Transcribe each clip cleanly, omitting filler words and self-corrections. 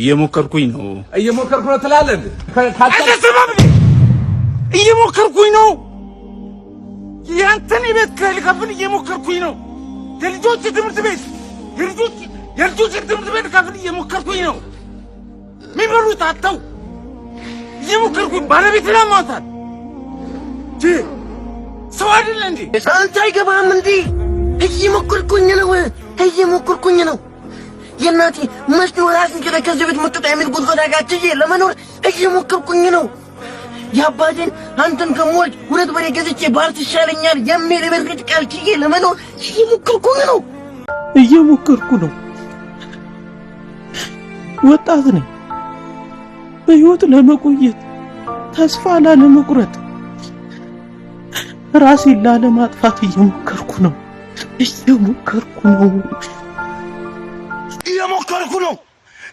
እየሞከርኩኝ ነው ትላለህ እየሞከርኩኝ ነው ያንተን ቤት ከልከፍል እየሞከርኩኝ ነው የልጆች ትምህርት ቤት ከፍል እየሞከርኩኝ ነው የሚበሉት አጥተው እየሞከርኩኝ ባለቤት ለማውጣት ሰው አይደለ እንዴ አንተ አይገባም እንዴ እየሞከርኩኝ ነው የናቲ መስሎ ራስን ከዚህ ቤት መጥቶ የሚል ጉድጓድ አጋጭዬ ለመኖር እየሞከርኩኝ ነው ያባቴን አንተን ከሞል ሁለት በሬ ገዝቼ ባርት ይሻለኛል የሚል በርግጥ ቃልችዬ ለመኖር እየሞከርኩ ነው ወጣት ነኝ በህይወት ለመቆየት ተስፋ ላለመቁረጥ ራሴን ላለማጥፋት እየሞከርኩ ነው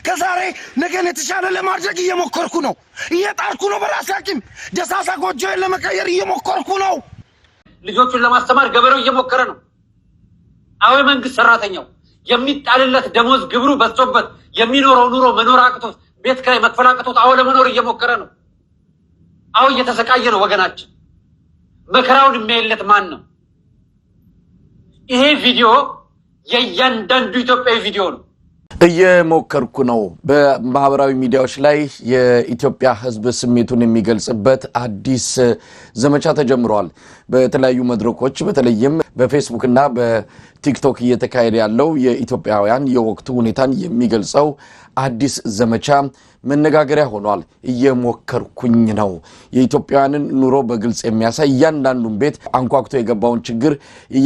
ከዛሬ ነገን የተሻለ ለማድረግ እየሞከርኩ ነው እየጣርኩ ነው በራሴ አቅም ደሳሳ ጎጆዬን ለመቀየር እየሞከርኩ ነው ልጆቹን ለማስተማር ገበሬው እየሞከረ ነው አዎ መንግስት ሰራተኛው የሚጣልለት ደሞዝ ግብሩ በዝቶበት የሚኖረው ኑሮ መኖር አቅቶት ቤት ኪራይ መክፈል አቅቶት አዎ ለመኖር እየሞከረ ነው አዎ እየተሰቃየ ነው ወገናችን መከራውን የሚያይለት ማን ነው ይሄ ቪዲዮ የእያንዳንዱ ኢትዮጵያዊ ቪዲዮ ነው እየሞከርኩ ነው በማህበራዊ ሚዲያዎች ላይ የኢትዮጵያ ህዝብ ስሜቱን የሚገልጽበት አዲስ ዘመቻ ተጀምሯል በተለያዩ መድረኮች በተለይም በፌስቡክ እና በቲክቶክ እየተካሄደ ያለው የኢትዮጵያውያን የወቅቱ ሁኔታን የሚገልጸው አዲስ ዘመቻ መነጋገሪያ ሆኗል እየሞከርኩኝ ነው የኢትዮጵያውያንን ኑሮ በግልጽ የሚያሳይ እያንዳንዱን ቤት አንኳኩቶ የገባውን ችግር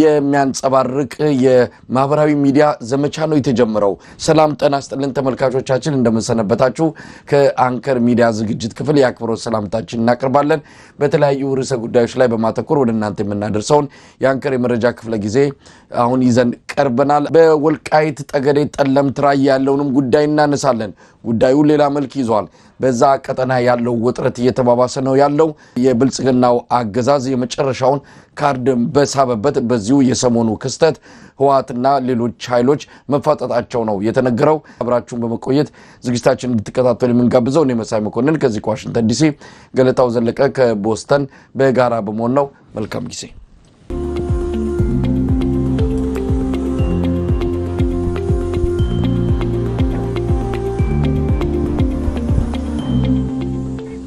የሚያንጸባርቅ የማህበራዊ ሚዲያ ዘመቻ ነው የተጀመረው ሰላም ጤና ይስጥልን ተመልካቾቻችን እንደምንሰነበታችሁ ከአንከር ሚዲያ ዝግጅት ክፍል የአክብሮት ሰላምታችንን እናቀርባለን በተለያዩ ርዕሰ ጉዳዮች ላይ በማተኮር ወደ እናንተ የምናደርሰውን የአንከር የመረጃ ክፍለ ጊዜ አሁን ይዘን ቀርበናል በወልቃይት ጠገዴ ጠለምት ራያ ያለውንም ጉዳይ እናነሳለን ጉዳዩ ሌላ መልክ ይዟል በዛ ቀጠና ያለው ውጥረት እየተባባሰ ነው ያለው የብልጽግናው አገዛዝ የመጨረሻውን ካርድ በሳበበት በዚሁ የሰሞኑ ክስተት ህዋትና ሌሎች ኃይሎች መፋጠጣቸው ነው የተነገረው አብራችሁን በመቆየት ዝግጅታችንን እንድትከታተሉ የምንጋብዘው እኔ መሳይ መኮንን ከዚህ ከዋሽንግተን ዲሲ ገለታው ዘለቀ ከቦስተን በጋራ በመሆን ነው መልካም ጊዜ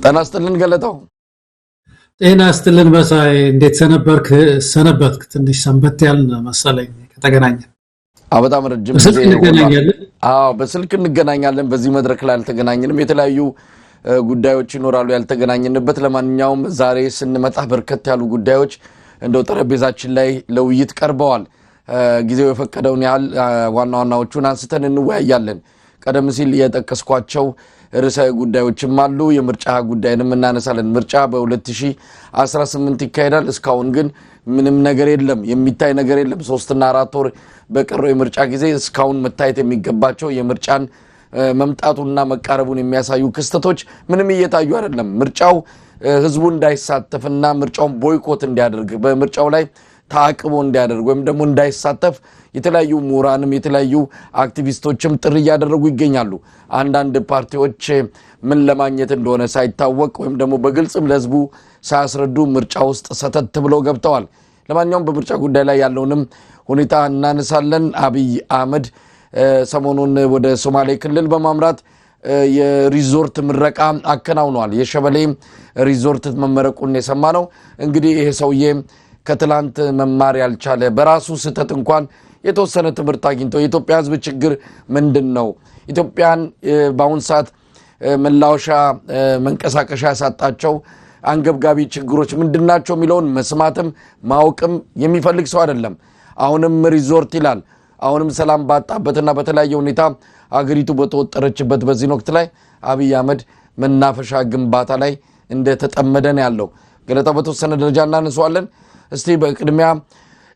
ጤና ይስጥልን ገለታው ጤና ይስጥልን መሳይ እንዴት ሰነበትክ ትንሽ ሰንበት ያልን መሰለኝ ከተገናኘን በጣም ረጅም ጊዜ በስልክ እንገናኛለን በዚህ መድረክ ላይ አልተገናኘንም የተለያዩ ጉዳዮች ይኖራሉ ያልተገናኘንበት ለማንኛውም ዛሬ ስንመጣ በርከት ያሉ ጉዳዮች እንደው ጠረጴዛችን ላይ ለውይይት ቀርበዋል ጊዜው የፈቀደውን ያህል ዋና ዋናዎቹን አንስተን እንወያያለን ቀደም ሲል የጠቀስኳቸው ርዕሰ ጉዳዮችም አሉ የምርጫ ጉዳይንም እናነሳለን ምርጫ በ2018 ይካሄዳል እስካሁን ግን ምንም ነገር የለም የሚታይ ነገር የለም 3 እና 4 ወር በቀረው የምርጫ ጊዜ እስካሁን መታየት የሚገባቸው የምርጫን መምጣቱና መቃረቡን የሚያሳዩ ክስተቶች ምንም እየታዩ አይደለም ምርጫው ህዝቡ እንዳይሳተፍና ምርጫውን ቦይኮት እንዲያደርግ በምርጫው ላይ ታቅቦ እንዲያደርግ ወይም ደግሞ እንዳይሳተፍ የተለያዩ ምሁራንም የተለያዩ አክቲቪስቶችም ጥሪ ያደረጉ ይገኛሉ አንዳንድ ፓርቲዎች ምን ለማግኘት እንደሆነ ሳይታወቅ ወይም ደግሞ በግልጽም ለህዝቡ ሳያስረዱ ምርጫ ውስጥ ሰተት ብለው ገብተዋል ለማንኛውም በምርጫ ጉዳይ ላይ ያለውንም ሁኔታ እናነሳለን አብይ አህመድ ሰሞኑን ወደ ሶማሌ ክልል በማምራት የሪዞርት ምረቃ አከናውኗል የሸበሌ ሪዞርት መመረቁን የሰማነው እንግዲህ ይሄ ሰውዬ ከትላንት መማር ያልቻለ በራሱ ስህተት እንኳን የተወሰነ ትምህርት አግኝቶ የኢትዮጵያ ህዝብ ችግር ምንድነው ኢትዮጵያን በአሁን ሰዓት መላወሻ መንቀሳቀሻ ያሳጣቸው አንገብጋቢ ችግሮች ምንድናቸው የሚለውን መስማትም ማወቅም የሚፈልግ ሰው አይደለም አሁንም ሪዞርት ይላል አሁንም ሰላም ባጣበትና በተለያየ ሁኔታ አገሪቱ በተወጠረችበት በዚህ ወቅት ላይ አብይ አህመድ መናፈሻ ግንባታ ላይ እንደተጠመደ ነው ያለው ገለታው በተወሰነ ደረጃ እናነሳዋለን እስቲ በቅድሚያ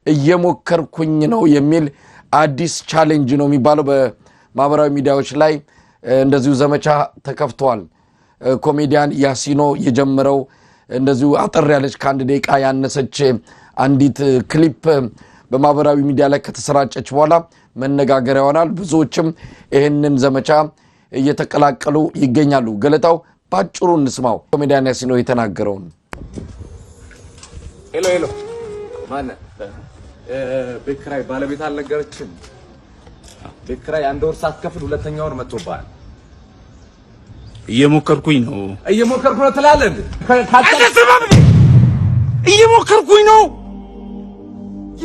እየሞከርኩኝ ነው የሚል አዲስ ቻሌንጅ ነው የሚባለው በማህበራዊ ሚዲያዎች ላይ እንደዚሁ ዘመቻ ተከፍቷል ኮሜዲያን ያሲኖ የጀመረው እንደዚሁ አጠር ያለች ከአንድ ደቂቃ ያነሰች አንዲት ክሊፕ በማህበራዊ ሚዲያ ላይ ከተሰራጨች በኋላ መነጋገሪያ ሆናል ብዙዎችም ይሄንን ዘመቻ እየተቀላቀሉ ይገኛሉ። ገለታው ባጭሩ እንስማው። ኮሜዲያን ያሲኖ የተናገረው ሄሎ ማን በክራይ ባለቤት አልነገረችም? በክራይ አንድ ወር ሳትከፍል ሁለተኛ ወር መጥቶባል። እየሞከርኩኝ ነው ትላለህ እንዴ? እየሞከርኩኝ ነው።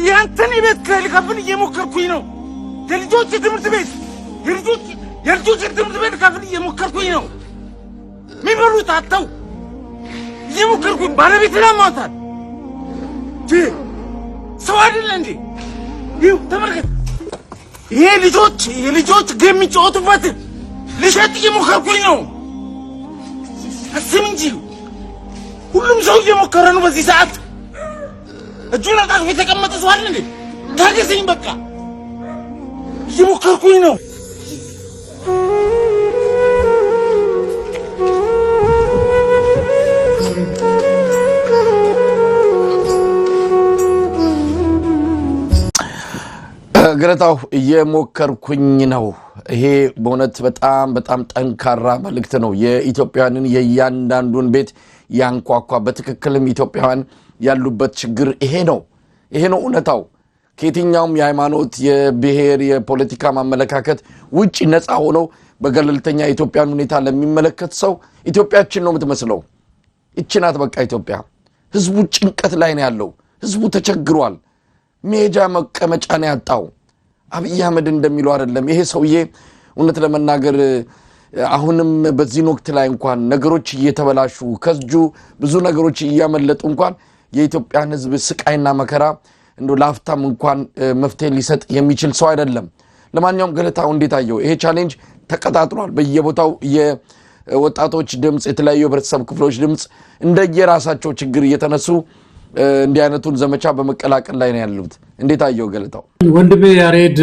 ያንተን ቤት ክራይ ልከፍል እየሞከርኩኝ ነው። የልጆች ትምህርት ቤት ልከፍል እየሞከርኩኝ ነው። የሚበሉት አጥተው እየሞከርኩኝ ባለቤትን አሟታል። ሰው አይደለ እንዴ? ይኸው ተመልከት። ይሄ የልጆች ጌም የሚጫወቱበት ልሸጥ እየሞከርኩኝ ነው። አስብ እንጂ ሁሉም ሰው እየሞከረ ነው በዚህ ሰዓት። እጁን አጣጥፎ የተቀመጠ ሰው አይደል እንዴ? ታገሰኝ በቃ እየሞከርኩኝ ነው። ገለታው እየሞከርኩኝ ነው። ይሄ በእውነት በጣም ጠንካራ መልእክት ነው። የኢትዮጵያውያንን የእያንዳንዱን ቤት ያንኳኳ በትክክልም ኢትዮጵያውያን ያሉበት ችግር ይሄ ነው እውነታው። ከየትኛውም የሃይማኖት የብሔር የፖለቲካ ማመለካከት ውጪ ነፃ ሆነው በገለልተኛ ኢትዮጵያን ሁኔታ ለሚመለከት ሰው ኢትዮጵያችን ነው የምትመስለው። እቺናት በቃ ኢትዮጵያ። ህዝቡ ጭንቀት ላይ ነው ያለው። ህዝቡ ተቸግሯል። ሜጃ መቀመጫ ነው ያጣው። አብይ አህመድ እንደሚለው አይደለም ይሄ ሰውዬ። እውነት ለመናገር አሁንም በዚህ ወቅት ላይ እንኳን ነገሮች እየተበላሹ ከጁ ብዙ ነገሮች እያመለጡ እንኳን የኢትዮጵያን ህዝብ ስቃይና መከራ እንዶ ላፍታም እንኳን መፍትሄ ሊሰጥ የሚችል ሰው አይደለም። ለማንኛውም ገለታው እንዴት አየው? ይሄ ቻሌንጅ ተቀጣጥሏል። በየቦታው የወጣቶች ድምጽ፣ የተለያዩ ህብረተሰብ ክፍሎች ድምጽ እንደየራሳቸው ችግር እየተነሱ እንዲህ አይነቱን ዘመቻ በመቀላቀል ላይ ነው ያሉት። እንዴት አየው ገለታው? ወንድሜ ያሬድ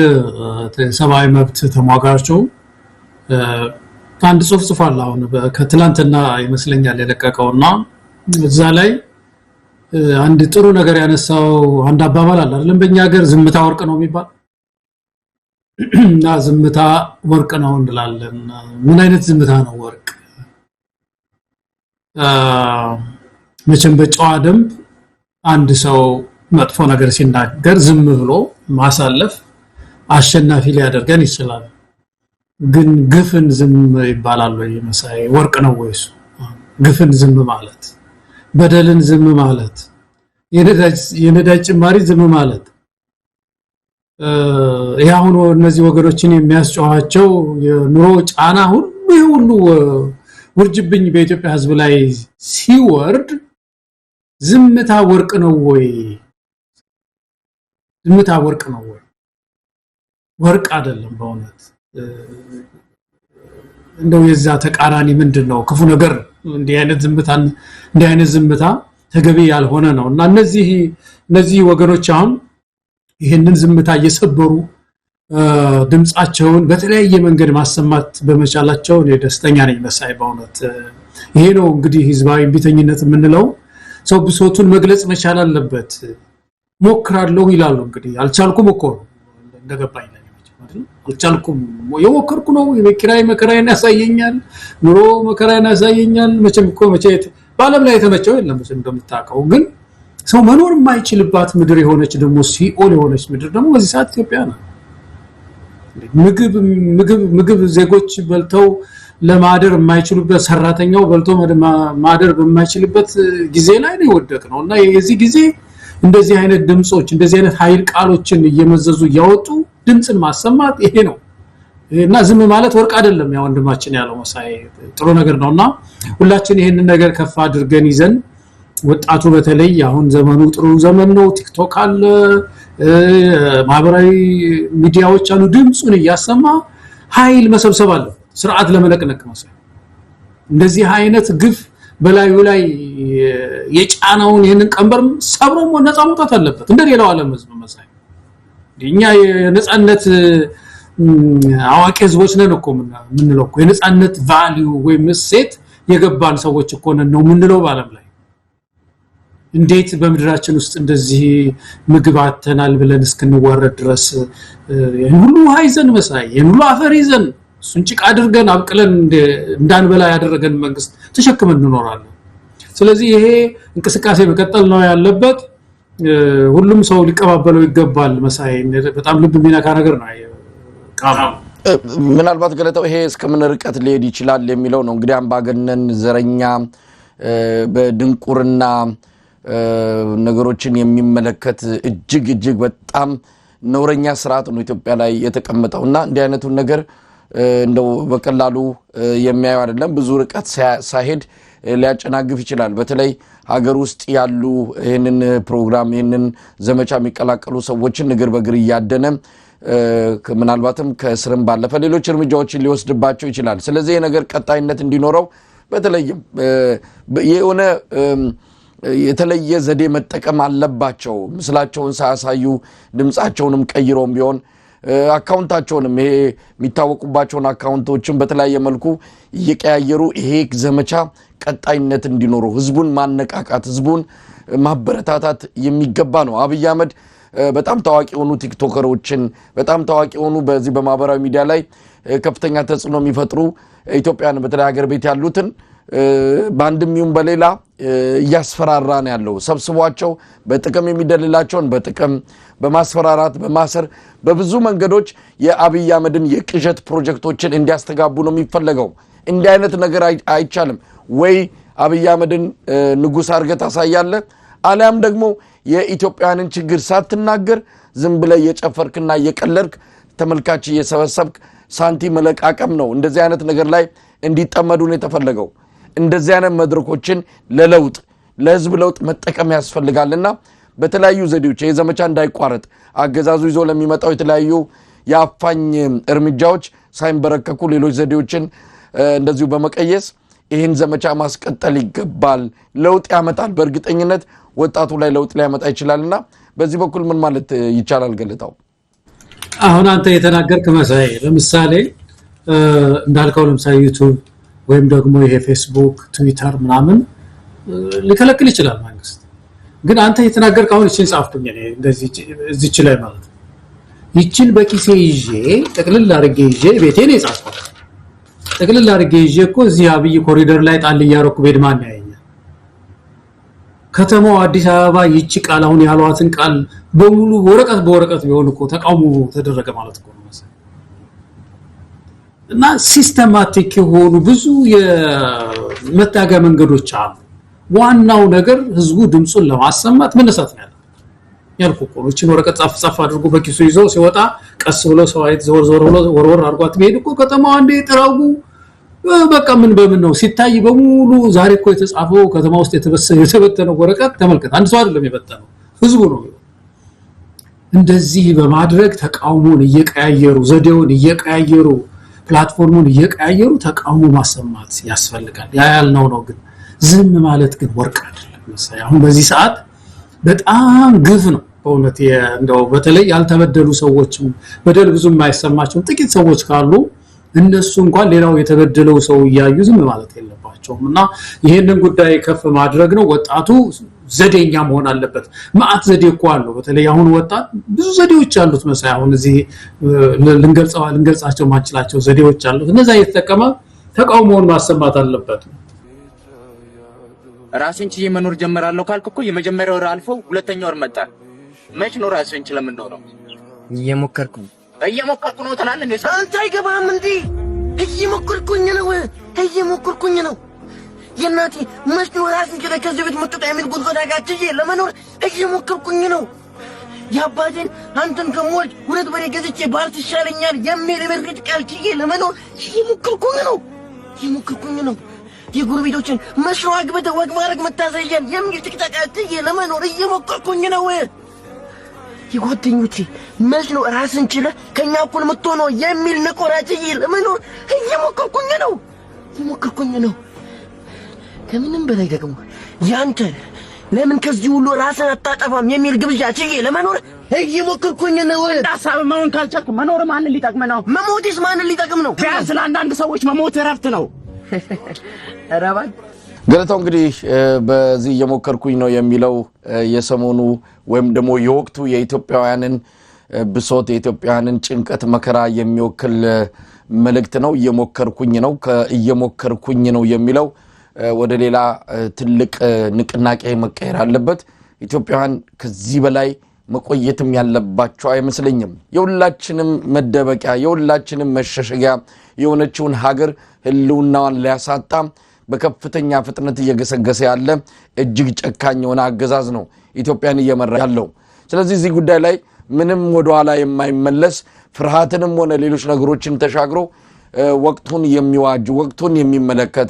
ሰብአዊ መብት ተሟጋቾ አንድ ጽሑፍ ጽፏል። አሁን ከትላንትና ይመስለኛል የለቀቀውና እዛ ላይ አንድ ጥሩ ነገር ያነሳው አንድ አባባል አለ አይደል? በእኛ ሀገር ዝምታ ወርቅ ነው የሚባል እና ዝምታ ወርቅ ነው እንላለን። ምን አይነት ዝምታ ነው ወርቅ? መቼም በጨዋ ደንብ አንድ ሰው መጥፎ ነገር ሲናገር ዝም ብሎ ማሳለፍ አሸናፊ ሊያደርገን ይችላል። ግን ግፍን ዝም ይባላል ወይ መሳይ? ወርቅ ነው ወይስ ግፍን ዝም ማለት፣ በደልን ዝም ማለት፣ የነዳጅ ጭማሪ ዝም ማለት? ያሁን እነዚህ ወገኖችን የሚያስጨዋቸው የኑሮ ጫና ሁሉ ውርጅብኝ በኢትዮጵያ ህዝብ ላይ ሲወርድ ዝምታ ወርቅ ነው ወይ? ዝምታ ወርቅ ነው ወይ? ወርቅ አይደለም በእውነት። እንደው የዛ ተቃራኒ ምንድነው? ክፉ ነገር። እንዲህ አይነት ዝምታ ተገቢ ያልሆነ ነው እና እነዚህ ወገኖች አሁን ይሄንን ዝምታ እየሰበሩ ድምጻቸውን በተለያየ መንገድ ማሰማት በመቻላቸው እኔ ደስተኛ ነኝ መሳይ በእውነት። ይሄ ነው እንግዲህ ህዝባዊ ቢተኝነት የምንለው። ሰው ብሶቱን መግለጽ መቻል አለበት። ሞክራለሁ ይላሉ እንግዲህ። አልቻልኩም እኮ እንደገባኝ ነው ማለት አልቻልኩም። የሞከርኩ ነው። የኪራይ መከራዬን ያሳየኛል፣ ኑሮ መከራዬን ያሳየኛል። መቼም በዓለም ላይ የተመቸው የለም እንደምታውቀው። ግን ሰው መኖር የማይችልባት ምድር የሆነች ደግሞ ሲኦል የሆነች ምድር ደግሞ በዚህ ሰዓት ኢትዮጵያ ነው። ምግብ ዜጎች በልተው ለማደር የማይችሉበት፣ ሰራተኛው በልቶ ማደር በማይችልበት ጊዜ ላይ ነው የወደቅነው እና የዚህ ጊዜ እንደዚህ አይነት ድምጾች እንደዚህ አይነት ኃይል ቃሎችን እየመዘዙ ያወጡ ድምጽን ማሰማት ይሄ ነው እና ዝም ማለት ወርቅ አይደለም። ያ ወንድማችን ያለው መሳይ ጥሩ ነገር ነውና ሁላችን ይሄንን ነገር ከፍ አድርገን ይዘን ወጣቱ በተለይ አሁን ዘመኑ ጥሩ ዘመን ነው። ቲክቶክ አለ፣ ማህበራዊ ሚዲያዎች አሉ። ድምጹን እያሰማ ኃይል መሰብሰብ አለ፣ ስርዓት ለመለቅለቅ መሳይ እንደዚህ አይነት ግፍ በላዩ ላይ የጫናውን ይሄንን ቀንበር ሰብሮ ነፃ መውጣት አለበት እንደሌላው ዓለም ህዝብ መሳይ። እኛ የነፃነት አዋቂ ህዝቦች ነን እኮ ምንለው እኮ የነፃነት ቫልዩ ወይ እሴት የገባን ሰዎች እኮ ነን ነው ምንለው በዓለም ላይ። እንዴት በምድራችን ውስጥ እንደዚህ ምግብ አተናል ብለን እስክንዋረድ ድረስ ይሄን ሁሉ ሀይዘን መሳይ፣ ይሄን ሁሉ አፈር ይዘን እሱን ጭቃ አድርገን አብቅለን እንዳንበላ ያደረገን መንግስት ተሸክመን እንኖራለን። ስለዚህ ይሄ እንቅስቃሴ መቀጠል ነው ያለበት። ሁሉም ሰው ሊቀባበለው ይገባል። መሳይ በጣም ልብ የሚነካ ነገር ነው። ምናልባት ገለታው ይሄ እስከምን ርቀት ሊሄድ ይችላል የሚለው ነው እንግዲህ አምባገነን ዘረኛ በድንቁርና ነገሮችን የሚመለከት እጅግ በጣም ነውረኛ ስርዓት ነው ኢትዮጵያ ላይ የተቀመጠውና እንዲህ አይነቱን ነገር እንደው በቀላሉ የሚያዩ አይደለም። ብዙ ርቀት ሳይሄድ ሊያጨናግፍ ይችላል። በተለይ ሀገር ውስጥ ያሉ ይሄንን ፕሮግራም ይሄንን ዘመቻ የሚቀላቀሉ ሰዎችን እግር በእግር እያደነ ምናልባትም ከስርም ባለፈ ሌሎች እርምጃዎችን ሊወስድባቸው ይችላል። ስለዚህ ይሄ ነገር ቀጣይነት እንዲኖረው በተለይም የሆነ የተለየ ዘዴ መጠቀም አለባቸው። ምስላቸውን ሳያሳዩ ድምጻቸውንም ቀይሮም ቢሆን አካውንታቸውንም ይሄ የሚታወቁባቸውን አካውንቶችን በተለያየ መልኩ እየቀያየሩ ይሄ ዘመቻ ቀጣይነት እንዲኖረው ህዝቡን ማነቃቃት ህዝቡን ማበረታታት የሚገባ ነው። አብይ አህመድ በጣም ታዋቂ የሆኑ ቲክቶከሮችን በጣም ታዋቂ የሆኑ በዚህ በማህበራዊ ሚዲያ ላይ ከፍተኛ ተጽዕኖ የሚፈጥሩ ኢትዮጵያን በተለይ ሀገር ቤት ያሉትን ባንድም ይሁን በሌላ እያስፈራራ ነው ያለው። ሰብስቧቸው በጥቅም የሚደልላቸውን በጥቅም በማስፈራራት በማሰር በብዙ መንገዶች የአብይ አህመድን የቅዠት ፕሮጀክቶችን እንዲያስተጋቡ ነው የሚፈልገው። እንዲህ አይነት ነገር አይቻልም ወይ አብይ አህመድን ንጉስ አርገት አሳያለ አሊያም ደግሞ የኢትዮጵያንን ችግር ሳትናገር ዝም ብለህ የጨፈርክና የቀለርክ ተመልካች እየሰበሰብክ ሳንቲ መለቃቀም ነው። እንደዚህ አይነት ነገር ላይ እንዲጠመዱ ነው የተፈለገው። እንደዚህ አይነት መድረኮችን ለለውጥ ለህዝብ ለውጥ መጠቀም ያስፈልጋልና በተለያዩ ዘዴዎች የዘመቻ እንዳይቋረጥ አገዛዙ ይዞ ለሚመጣው የተለያዩ የአፋኝ እርምጃዎች ሳይንበረከኩ ሌሎች ዘዴዎችን እንደዚሁ በመቀየስ ይህን ዘመቻ ማስቀጠል ይገባል። ለውጥ ያመጣል። በእርግጠኝነት ወጣቱ ላይ ለውጥ ሊያመጣ ይችላልና በዚህ በኩል ምን ማለት ይቻላል ገለታው? አሁን አንተ የተናገርክ መሳይ ለምሳሌ እንዳልከው ለምሳሌ ዩቲዩብ ወይም ደግሞ ይሄ ፌስቡክ ትዊተር ምናምን ሊከለክል ይችላል መንግስት። ግን አንተ የተናገርክ አሁን እቺን ጻፍኩኝ እኔ እንደዚህ እዚች ላይ ማለት ነው። ይቺን በኪሴ ይዤ ጠቅልል አድርጌ ይዤ ቤቴ ነው የጻፍኩት። ጠቅልል አድርጌ ይዤ እኮ እዚህ አብይ ኮሪደር ላይ ጣል ያረኩ ቤት ማን ያየኛል? ከተማው አዲስ አበባ ይቺ ቃል አሁን ያሏትን ቃል በሙሉ በወረቀት ቢሆን እኮ ተቃውሞ ተደረገ ማለት እኮ ነው። እና ሲስተማቲክ የሆኑ ብዙ የመታገያ መንገዶች አሉ። ዋናው ነገር ህዝቡ ድምጹን ለማሰማት መነሳት ነው ያልኩ እኮ ነው። እቺን ወረቀት ጻፍ አድርጎ በኪሱ ይዞ ሲወጣ ቀስ ብሎ ሰው አይት ዞር ብሎ ወርወር አድርጓት ቢሄድ እኮ ከተማው አንዴ ጥራጉ በቃ ምን በምን ነው ሲታይ በሙሉ ዛሬ እኮ የተጻፈው ከተማ ውስጥ የተበተነው ወረቀት ተመልከት። አንድ ሰው አይደለም የበተነው ህዝቡ ነው። እንደዚህ በማድረግ ተቃውሞን እየቀያየሩ ዘዴውን እየቀያየሩ ፕላትፎርሙን እየቀያየሩ ተቃውሞ ማሰማት ያስፈልጋል። ያ ያልነው ነው። ግን ዝም ማለት ግን ወርቅ አይደለም። መሳይ አሁን በዚህ ሰዓት በጣም ግፍ ነው በእውነት። እንደው በተለይ ያልተበደሉ ሰዎች በደል ብዙ የማይሰማቸው ጥቂት ሰዎች ካሉ እነሱ እንኳን ሌላው የተበደለው ሰው ያዩ ዝም ማለት የለባቸውም። እና ይሄንን ጉዳይ ከፍ ማድረግ ነው። ወጣቱ ዘዴኛ መሆን አለበት። ማአት ዘዴ እኮ አለው። በተለይ አሁን ወጣት ብዙ ዘዴዎች አሉት መሳይ። አሁን እዚህ ልንገልጻቸው ማንችላቸው ዘዴዎች አሉት። እነዛ እየተጠቀመ ተቃውሞውን ማሰማት አለበት። ራስን ችዬ መኖር ጀመራለሁ ካልክ እኮ የመጀመሪያው ወር አልፎ ሁለተኛው ወር መጣ። መች ነው ራስን ችለህ የምንኖረው? እየሞከርኩ ነው ትላለህ እንዴ? አንተ አይገባህም እንዴ? እየሞከርኩኝ ነው የናቲ መስሎ ራስን ችለህ ከዚህ ቤት መጥቶ የሚል ጉድጓድ አጋጭዬ ለመኖር እየሞከርኩኝ ነው። ያባቴን አንተን ከሞት ሁለት በሬ ገዝቼ ባርት ይሻለኛል የሚል በርግጥ ቃል ችዬ ለመኖር እየሞከርኩኝ ነው። የጉርቤቶችን መስሎ አግብተህ ወግ ማድረግ መታዘያን የሚል ጥቅጣቃ ችዬ ለመኖር እየሞከርኩኝ ነው። የጓደኞቼ መስሎ ራስን ችለህ ከኛ እኩል የምትሆነው የሚል ነቆራ ችዬ ለመኖር እየሞከርኩኝ ነው። ከምንም በላይ ደግሞ ያንተ ለምን ከዚህ ሁሉ ራስን አታጠፋም የሚል ግብዣ ችዬ ለመኖር እየሞከርኩኝ ነው። ሐሳብ መሆን ካልቻልክ መኖር ማንን ሊጠቅም ነው? መሞትስ ማንን ሊጠቅም ነው? ቢያንስ ለአንዳንድ ሰዎች መሞት እረፍት ነው። ረባይ ገለታው እንግዲህ በዚህ እየሞከርኩኝ ነው የሚለው የሰሞኑ ወይም ደግሞ የወቅቱ የኢትዮጵያውያንን ብሶት የኢትዮጵያንን ጭንቀት መከራ የሚወክል መልእክት ነው። እየሞከርኩኝ ነው የሚለው ወደ ሌላ ትልቅ ንቅናቄ መቀየር አለበት። ኢትዮጵያውያን ከዚህ በላይ መቆየትም ያለባቸው አይመስለኝም። የሁላችንም መደበቂያ የሁላችንም መሸሸጊያ የሆነችውን ሀገር ህልውናዋን ሊያሳጣ በከፍተኛ ፍጥነት እየገሰገሰ ያለ እጅግ ጨካኝ የሆነ አገዛዝ ነው ኢትዮጵያን እየመራ ያለው። ስለዚህ እዚህ ጉዳይ ላይ ምንም ወደ ኋላ የማይመለስ ፍርሃትንም ሆነ ሌሎች ነገሮችን ተሻግሮ ወቅቱን የሚዋጅ ወቅቱን የሚመለከት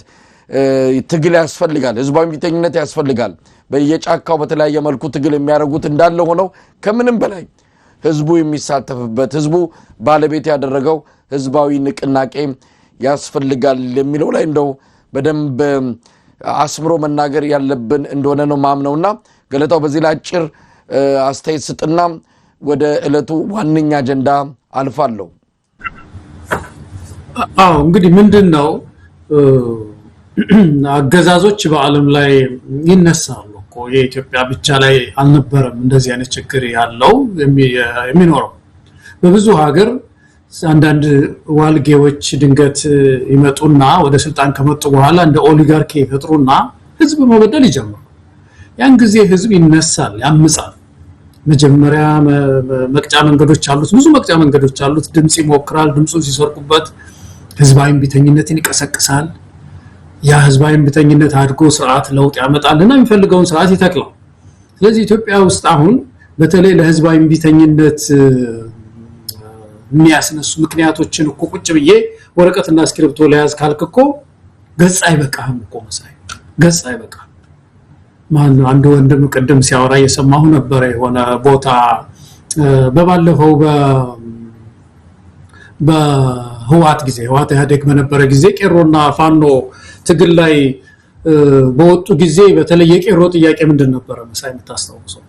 ትግል ያስፈልጋል። ህዝባዊ ቢተኝነት ያስፈልጋል። በየጫካው በተለያየ መልኩ ትግል የሚያደርጉት እንዳለ ሆነው ከምንም በላይ ህዝቡ የሚሳተፍበት ህዝቡ ባለቤት ያደረገው ህዝባዊ ንቅናቄ ያስፈልጋል የሚለው ላይ እንደው በደንብ አስምሮ መናገር ያለብን እንደሆነ ነው ማምነውና ገለታው በዚህ ላይ አጭር አስተያየት ስጥና ወደ ዕለቱ ዋነኛ አጀንዳ አልፋለሁ። እንግዲህ ምንድነው አገዛዞች በአለም ላይ ይነሳሉ እኮ የኢትዮጵያ ብቻ ላይ አልነበረም እንደዚህ አይነት ችግር ያለው የሚኖረው በብዙ ሀገር አንዳንድ ዋልጌዎች ድንገት ይመጡና ወደ ስልጣን ከመጡ በኋላ እንደ ኦሊጋርኪ ይፈጥሩና ህዝብ መበደል ይጀምራሉ። ያን ጊዜ ህዝብ ይነሳል፣ ያምጻል። መጀመሪያ መቅጫ መንገዶች አሉት፣ ብዙ መቅጫ መንገዶች አሉት። ድምጽ ይሞክራል። ድምጹን ሲሰርቁበት ህዝባዊ ቢተኝነትን ይቀሰቅሳል። ያ ህዝባዊ ቢተኝነት አድጎ ስርዓት ለውጥ ያመጣልና የሚፈልገውን ስርዓት ይተክላል። ስለዚህ ኢትዮጵያ ውስጥ አሁን በተለይ ለህዝባዊ ቢተኝነት የሚያስነሱ ምክንያቶችን እኮ ቁጭ ብዬ ወረቀትና ስክሪፕቶ ለያዝ ካልክኮ ገጽ አይበቃም እኮ መሳይ ገጽ አይበቃም። ማን አንዱ ወንድም ቀደም ሲያወራ የሰማሁ ነበር የሆነ ቦታ በባለፈው በህዋት ጊዜ ህዋት ያደግ በነበረ ጊዜ ቄሮና ፋኖ ትግል ላይ በወጡ ጊዜ በተለይ የቄሮ ጥያቄ ምንድን ነበር መሳይ የምታስታውሰው?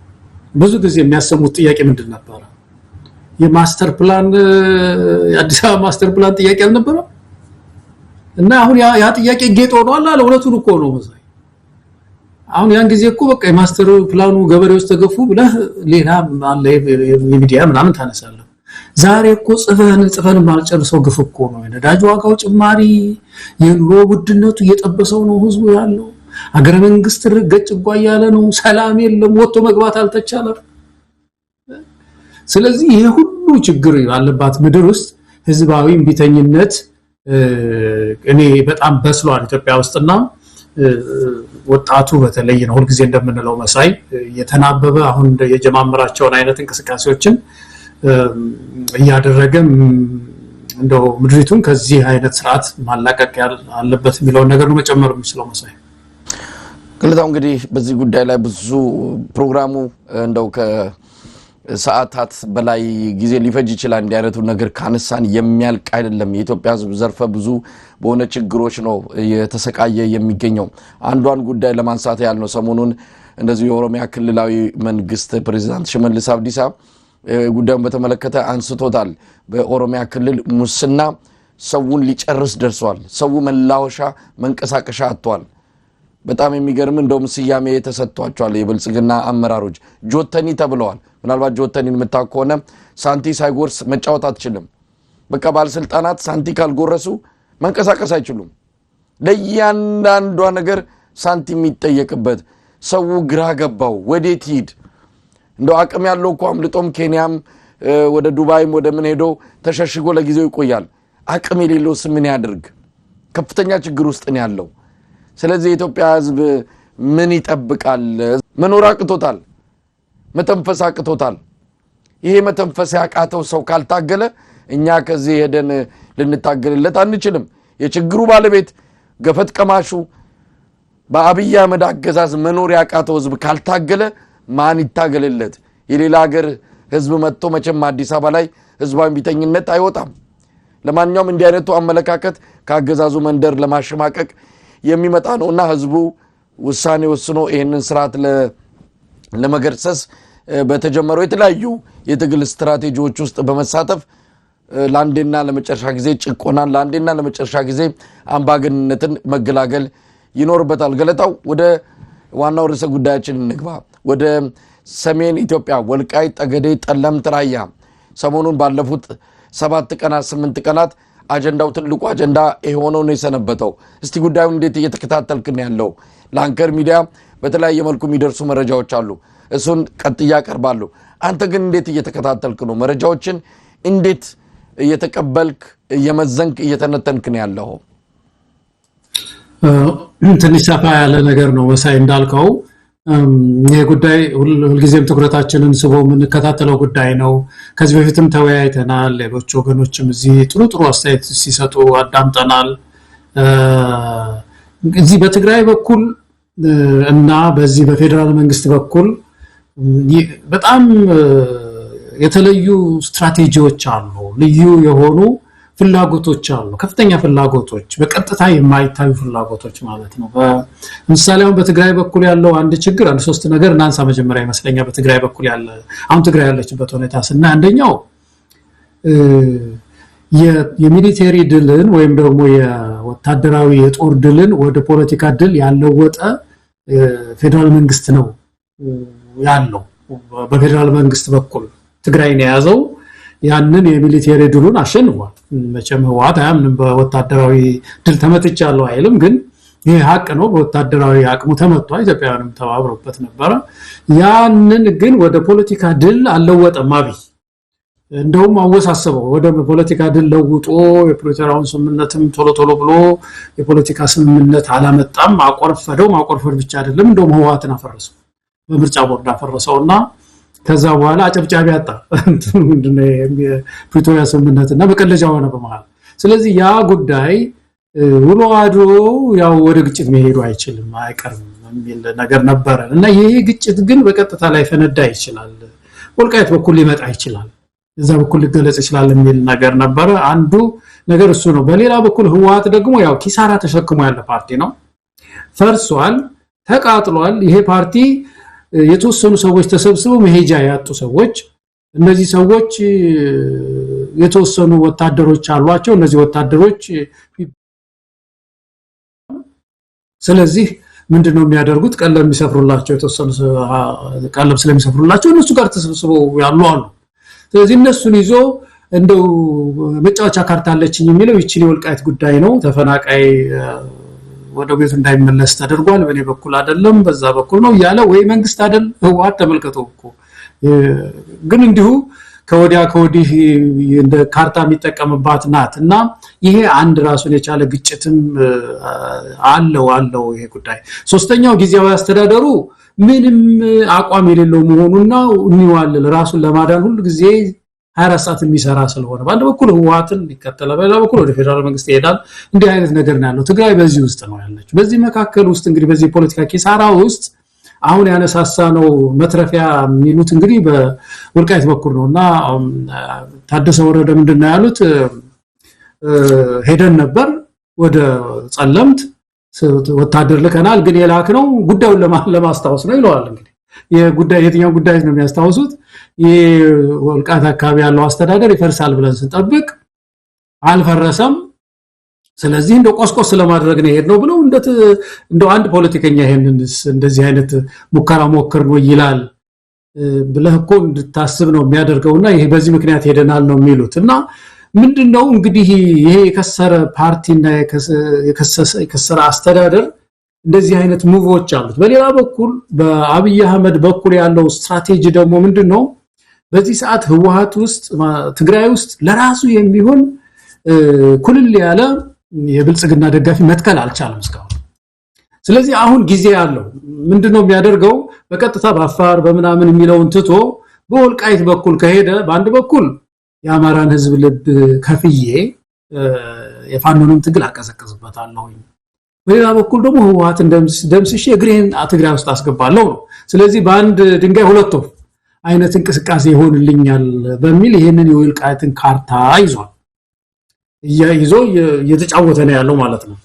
ብዙ ጊዜ የሚያሰሙት ጥያቄ ምንድን ነበር? የማስተር ፕላን የአዲስ አበባ ማስተር ፕላን ጥያቄ አልነበረ እና አሁን ያ ጥያቄ ጌጥ ሆኗል አለ። እውነቱን እኮ ነው መሳይ። አሁን ያን ጊዜ እኮ በቃ የማስተር ፕላኑ ገበሬዎች ተገፉ ብለህ ሌላ አለ የሚዲያ ምናምን ታነሳለህ። ዛሬ እኮ ጽፈን ማልጨርሰው ግፍ እኮ ነው። የነዳጅ ዋጋው ጭማሪ፣ የኑሮ ውድነቱ እየጠበሰው ነው ህዝቡ ያለው። አገረ መንግስት ረገጭ ያለ ነው። ሰላም የለም፣ ወጥቶ መግባት አልተቻለም። ስለዚህ ይሄ ሁሉ ችግር ያለባት ምድር ውስጥ ህዝባዊ ቢተኝነት እኔ በጣም በስሏል ኢትዮጵያ ውስጥና ወጣቱ በተለይ ነው ሁልጊዜ እንደምንለው መሳይ የተናበበ አሁን የጀማምራቸውን አይነት እንቅስቃሴዎችን እያደረገ እንደው ምድሪቱን ከዚህ አይነት ስርዓት ማላቀቅ ያለበት የሚለውን ነገር ነው መጨመር የሚችለው መሳይ። ገለታው እንግዲህ በዚህ ጉዳይ ላይ ብዙ ፕሮግራሙ እንደው ከሰዓታት በላይ ጊዜ ሊፈጅ ይችላል። እንዲህ አይነቱ ነገር ካነሳን የሚያልቅ አይደለም። የኢትዮጵያ ህዝብ ዘርፈ ብዙ በሆነ ችግሮች ነው የተሰቃየ የሚገኘው። አንዷን ጉዳይ ለማንሳት ያህል ነው። ሰሞኑን እንደዚህ የኦሮሚያ ክልላዊ መንግስት ፕሬዝዳንት ሽመልስ አብዲሳ ጉዳዩን በተመለከተ አንስቶታል። በኦሮሚያ ክልል ሙስና ሰውን ሊጨርስ ደርሷል። ሰው መላወሻ መንቀሳቀሻ አጥቷል። በጣም የሚገርም እንደውም ስያሜ ተሰጥቷቸዋል። የብልጽግና አመራሮች ጆተኒ ተብለዋል። ምናልባት ጆተኒን የምታውቁ ከሆነ ሳንቲ ሳይጎርስ መጫወት አትችልም። በቃ ባለስልጣናት ሳንቲ ካልጎረሱ መንቀሳቀስ አይችሉም። ለእያንዳንዷ ነገር ሳንቲ የሚጠየቅበት ሰው ግራ ገባው። ወዴት ሂድ? እንደው አቅም ያለው እኮ አምልጦም ኬንያም ወደ ዱባይም ወደ ምን ሄዶ ተሸሽጎ ለጊዜው ይቆያል። አቅም የሌለውስ ምን ያድርግ? ከፍተኛ ችግር ውስጥ ነው ያለው። ስለዚህ የኢትዮጵያ ህዝብ ምን ይጠብቃል? መኖር አቅቶታል። መተንፈስ አቅቶታል። ይሄ መተንፈስ ያቃተው ሰው ካልታገለ እኛ ከዚህ ሄደን ልንታገልለት አንችልም። የችግሩ ባለቤት ገፈት ቀማሹ በአብይ አህመድ አገዛዝ መኖር ያቃተው ህዝብ ካልታገለ ማን ይታገልለት? የሌላ ሀገር ህዝብ መጥቶ መቼም አዲስ አበባ ላይ ህዝባዊ ቢተኝነት አይወጣም። ለማንኛውም እንዲህ አይነቱ አመለካከት ከአገዛዙ መንደር ለማሸማቀቅ የሚመጣ ነውና ህዝቡ ውሳኔ ወስኖ ይሄንን ስርዓት ለመገርሰስ በተጀመረው የተለያዩ የትግል ስትራቴጂዎች ውስጥ በመሳተፍ ለአንዴና ለመጨረሻ ጊዜ ጭቆናን ለአንዴና ለመጨረሻ ጊዜ አምባገነንነትን መገላገል ይኖርበታል። ገለታው ወደ ዋናው ርዕሰ ጉዳያችን እንግባ። ወደ ሰሜን ኢትዮጵያ ወልቃይት፣ ጠገዴ፣ ጠለምት፣ ራያ ሰሞኑን ባለፉት 7 ቀናት 8 ቀናት አጀንዳው ትልቁ አጀንዳ የሆነው ነው የሰነበተው። እስቲ ጉዳዩን እንዴት እየተከታተልክ ነው ያለው? ለአንከር ሚዲያ በተለያየ መልኩ የሚደርሱ መረጃዎች አሉ፣ እሱን ቀጥያ ቀርባለሁ። አንተ ግን እንዴት እየተከታተልክ ነው? መረጃዎችን እንዴት እየተቀበልክ እየመዘንክ እየተነተንክ ነው ያለው? ትንሽ ሰፋ ያለ ነገር ነው መሳይ እንዳልከው። ይሄ ጉዳይ ሁልጊዜም ትኩረታችንን ስቦ የምንከታተለው ጉዳይ ነው። ከዚህ በፊትም ተወያይተናል። ሌሎች ወገኖችም እዚህ ጥሩ አስተያየት ሲሰጡ አዳምጠናል። እዚህ በትግራይ በኩል እና በዚህ በፌደራል መንግስት በኩል በጣም የተለዩ ስትራቴጂዎች አሉ፣ ልዩ የሆኑ ፍላጎቶች አሉ፣ ከፍተኛ ፍላጎቶች፣ በቀጥታ የማይታዩ ፍላጎቶች ማለት ነው። ለምሳሌ አሁን በትግራይ በኩል ያለው አንድ ችግር አንድ ሶስት ነገር እናንሳ መጀመሪያ ይመስለኛል። በትግራይ በኩል ያለ አሁን ትግራይ ያለችበት ሁኔታ ስናይ አንደኛው የሚሊቴሪ ድልን ወይም ደግሞ የወታደራዊ የጦር ድልን ወደ ፖለቲካ ድል ያለወጠ ፌደራል መንግስት ነው ያለው። በፌደራል መንግስት በኩል ትግራይን የያዘው ያንን የሚሊቴሪ ድሉን አሸንፏል። መቼም ህወሓት አያምንም በወታደራዊ ድል ተመትቻለሁ አይልም፣ ግን ይሄ ሀቅ ነው። በወታደራዊ አቅሙ ተመቷል። ኢትዮጵያውያንም ተባብረውበት ነበረ። ያንን ግን ወደ ፖለቲካ ድል አልለወጠም። አብይ እንደውም አወሳሰበው። ወደ ፖለቲካ ድል ለውጦ የፕሪቶሪያውን ስምምነትም ቶሎ ብሎ የፖለቲካ ስምምነት አላመጣም። አቆርፈደው። ማቆርፈድ ብቻ አይደለም፣ እንደውም ህወሓትን አፈረሰው፣ በምርጫ ቦርድ አፈረሰውና ከዛ በኋላ አጨብጫቢ አጣ። ምንድነው የፕሪቶሪያ ስምምነትና መቀለጃ ሆነ በመሃል። ስለዚህ ያ ጉዳይ ውሎ አድሮ ያው ወደ ግጭት መሄዱ አይችልም አይቀርም የሚል ነገር ነበረ እና ይሄ ግጭት ግን በቀጥታ ላይ ፈነዳ ይችላል፣ ወልቃይት በኩል ሊመጣ ይችላል፣ እዛ በኩል ሊገለጽ ይችላል የሚል ነገር ነበረ። አንዱ ነገር እሱ ነው። በሌላ በኩል ህወሓት ደግሞ ያው ኪሳራ ተሸክሞ ያለ ፓርቲ ነው። ፈርሷል፣ ተቃጥሏል። ይሄ ፓርቲ የተወሰኑ ሰዎች ተሰብስበው መሄጃ ያጡ ሰዎች፣ እነዚህ ሰዎች የተወሰኑ ወታደሮች አሏቸው። እነዚህ ወታደሮች ስለዚህ ምንድነው የሚያደርጉት? ቀለብ የሚሰፍሩላቸው የተወሰኑ ቀለብ ስለሚሰፍሩላቸው እነሱ ጋር ተሰብስበው ያሉ አሉ። ስለዚህ እነሱን ይዞ እንደው መጫወቻ ካርታ አለችኝ የሚለው ይቺን የወልቃይት ጉዳይ ነው። ተፈናቃይ ወደ ቤቱ እንዳይመለስ ተደርጓል። በኔ በኩል አይደለም በዛ በኩል ነው ያለ ወይ መንግስት አይደል ህወሓት ተመልከተው እኮ ግን እንዲሁ ከወዲህ እንደ ካርታ የሚጠቀምባት ናትና ይሄ አንድ ራሱን የቻለ ግጭትም አለው ይሄ ጉዳይ። ሶስተኛው ጊዜያዊ አስተዳደሩ ምንም አቋም የሌለው መሆኑና እንይዋል ራሱን ለማዳን ሁሉ ጊዜ 24 ሰዓት የሚሰራ ስለሆነ በአንድ በኩል ህወሓትን ሊከተል በሌላ በኩል ወደ ፌደራል መንግስት ይሄዳል። እንዲህ አይነት ነገር ነው ያለው። ትግራይ በዚህ ውስጥ ነው ያለችው። በዚህ መካከል ውስጥ እንግዲህ በዚህ ፖለቲካ ኪሳራ ውስጥ አሁን ያነሳሳ ነው መትረፊያ የሚሉት እንግዲህ በወልቃይት በኩል ነውና ታደሰ ወረደ ምንድነው ያሉት? ሄደን ነበር ወደ ጸለምት ወታደር ልከናል፣ ግን የላክነው ጉዳዩን ለማስታወስ ነው ይለዋል። እንግዲህ የጉዳይ የትኛው ጉዳይ ነው የሚያስታውሱት? የወልቃይት አካባቢ ያለው አስተዳደር ይፈርሳል ብለን ስንጠብቅ አልፈረሰም። ስለዚህ እንደው ቆስቆስ ለማድረግ ነው ሄድነው ብለው እንደው አንድ ፖለቲከኛ ይሄንን እንደዚህ አይነት ሙከራ ሞክር ነው ይላል ብለህ እኮ እንድታስብ ነው የሚያደርገውና ይሄ በዚህ ምክንያት ሄደናል ነው የሚሉትና ምንድነው እንግዲህ ይሄ የከሰረ ፓርቲና የከሰረ አስተዳደር እንደዚህ አይነት ሙቮች አሉት። በሌላ በኩል በአብይ አህመድ በኩል ያለው ስትራቴጂ ደግሞ ምንድነው? በዚህ ሰዓት ህወሓት ውስጥ ትግራይ ውስጥ ለራሱ የሚሆን ኩልል ያለ የብልጽግና ደጋፊ መትከል አልቻለም እስካሁን። ስለዚህ አሁን ጊዜ ያለው ምንድነው የሚያደርገው? በቀጥታ በአፋር በመናምን የሚለውን ትቶ በወልቃይት በኩል ከሄደ በአንድ በኩል የአማራን ህዝብ ልብ ከፍዬ የፋኖንም ትግል አቀዘቅዝበታለሁ፣ በሌላ በኩል ደግሞ ህወሓት ደምስሼ እግሬን ትግራይ ውስጥ አስገባለሁ ነው። ስለዚህ በአንድ ድንጋይ ሁለት ወፍ አይነት እንቅስቃሴ ይሆንልኛል በሚል ይሄንን የወልቃይትን ካርታ ይዞ እየተጫወተ ነው ያለው ማለት ነው።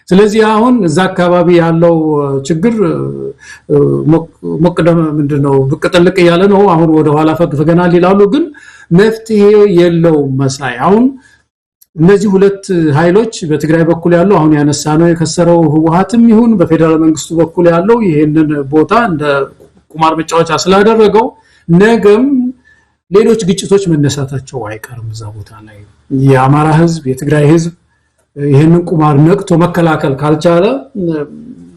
ስለዚህ አሁን እዛ አካባቢ ያለው ችግር ሞቅደም ምንድነው ብቅ ጥልቅ ያለ ነው። አሁን ወደ ኋላ ፈገናል ይላሉ፣ ግን መፍትሄ የለውም መሳይ። አሁን እነዚህ ሁለት ኃይሎች በትግራይ በኩል ያለው አሁን ያነሳነው የከሰረው ህወሓትም ይሁን በፌደራል መንግስቱ በኩል ያለው ይሄንን ቦታ እንደ ቁማር መጫወቻ ስላደረገው ነገም ሌሎች ግጭቶች መነሳታቸው አይቀርም። እዛ ቦታ ላይ የአማራ ህዝብ የትግራይ ህዝብ ይሄንን ቁማር ነቅቶ መከላከል ካልቻለ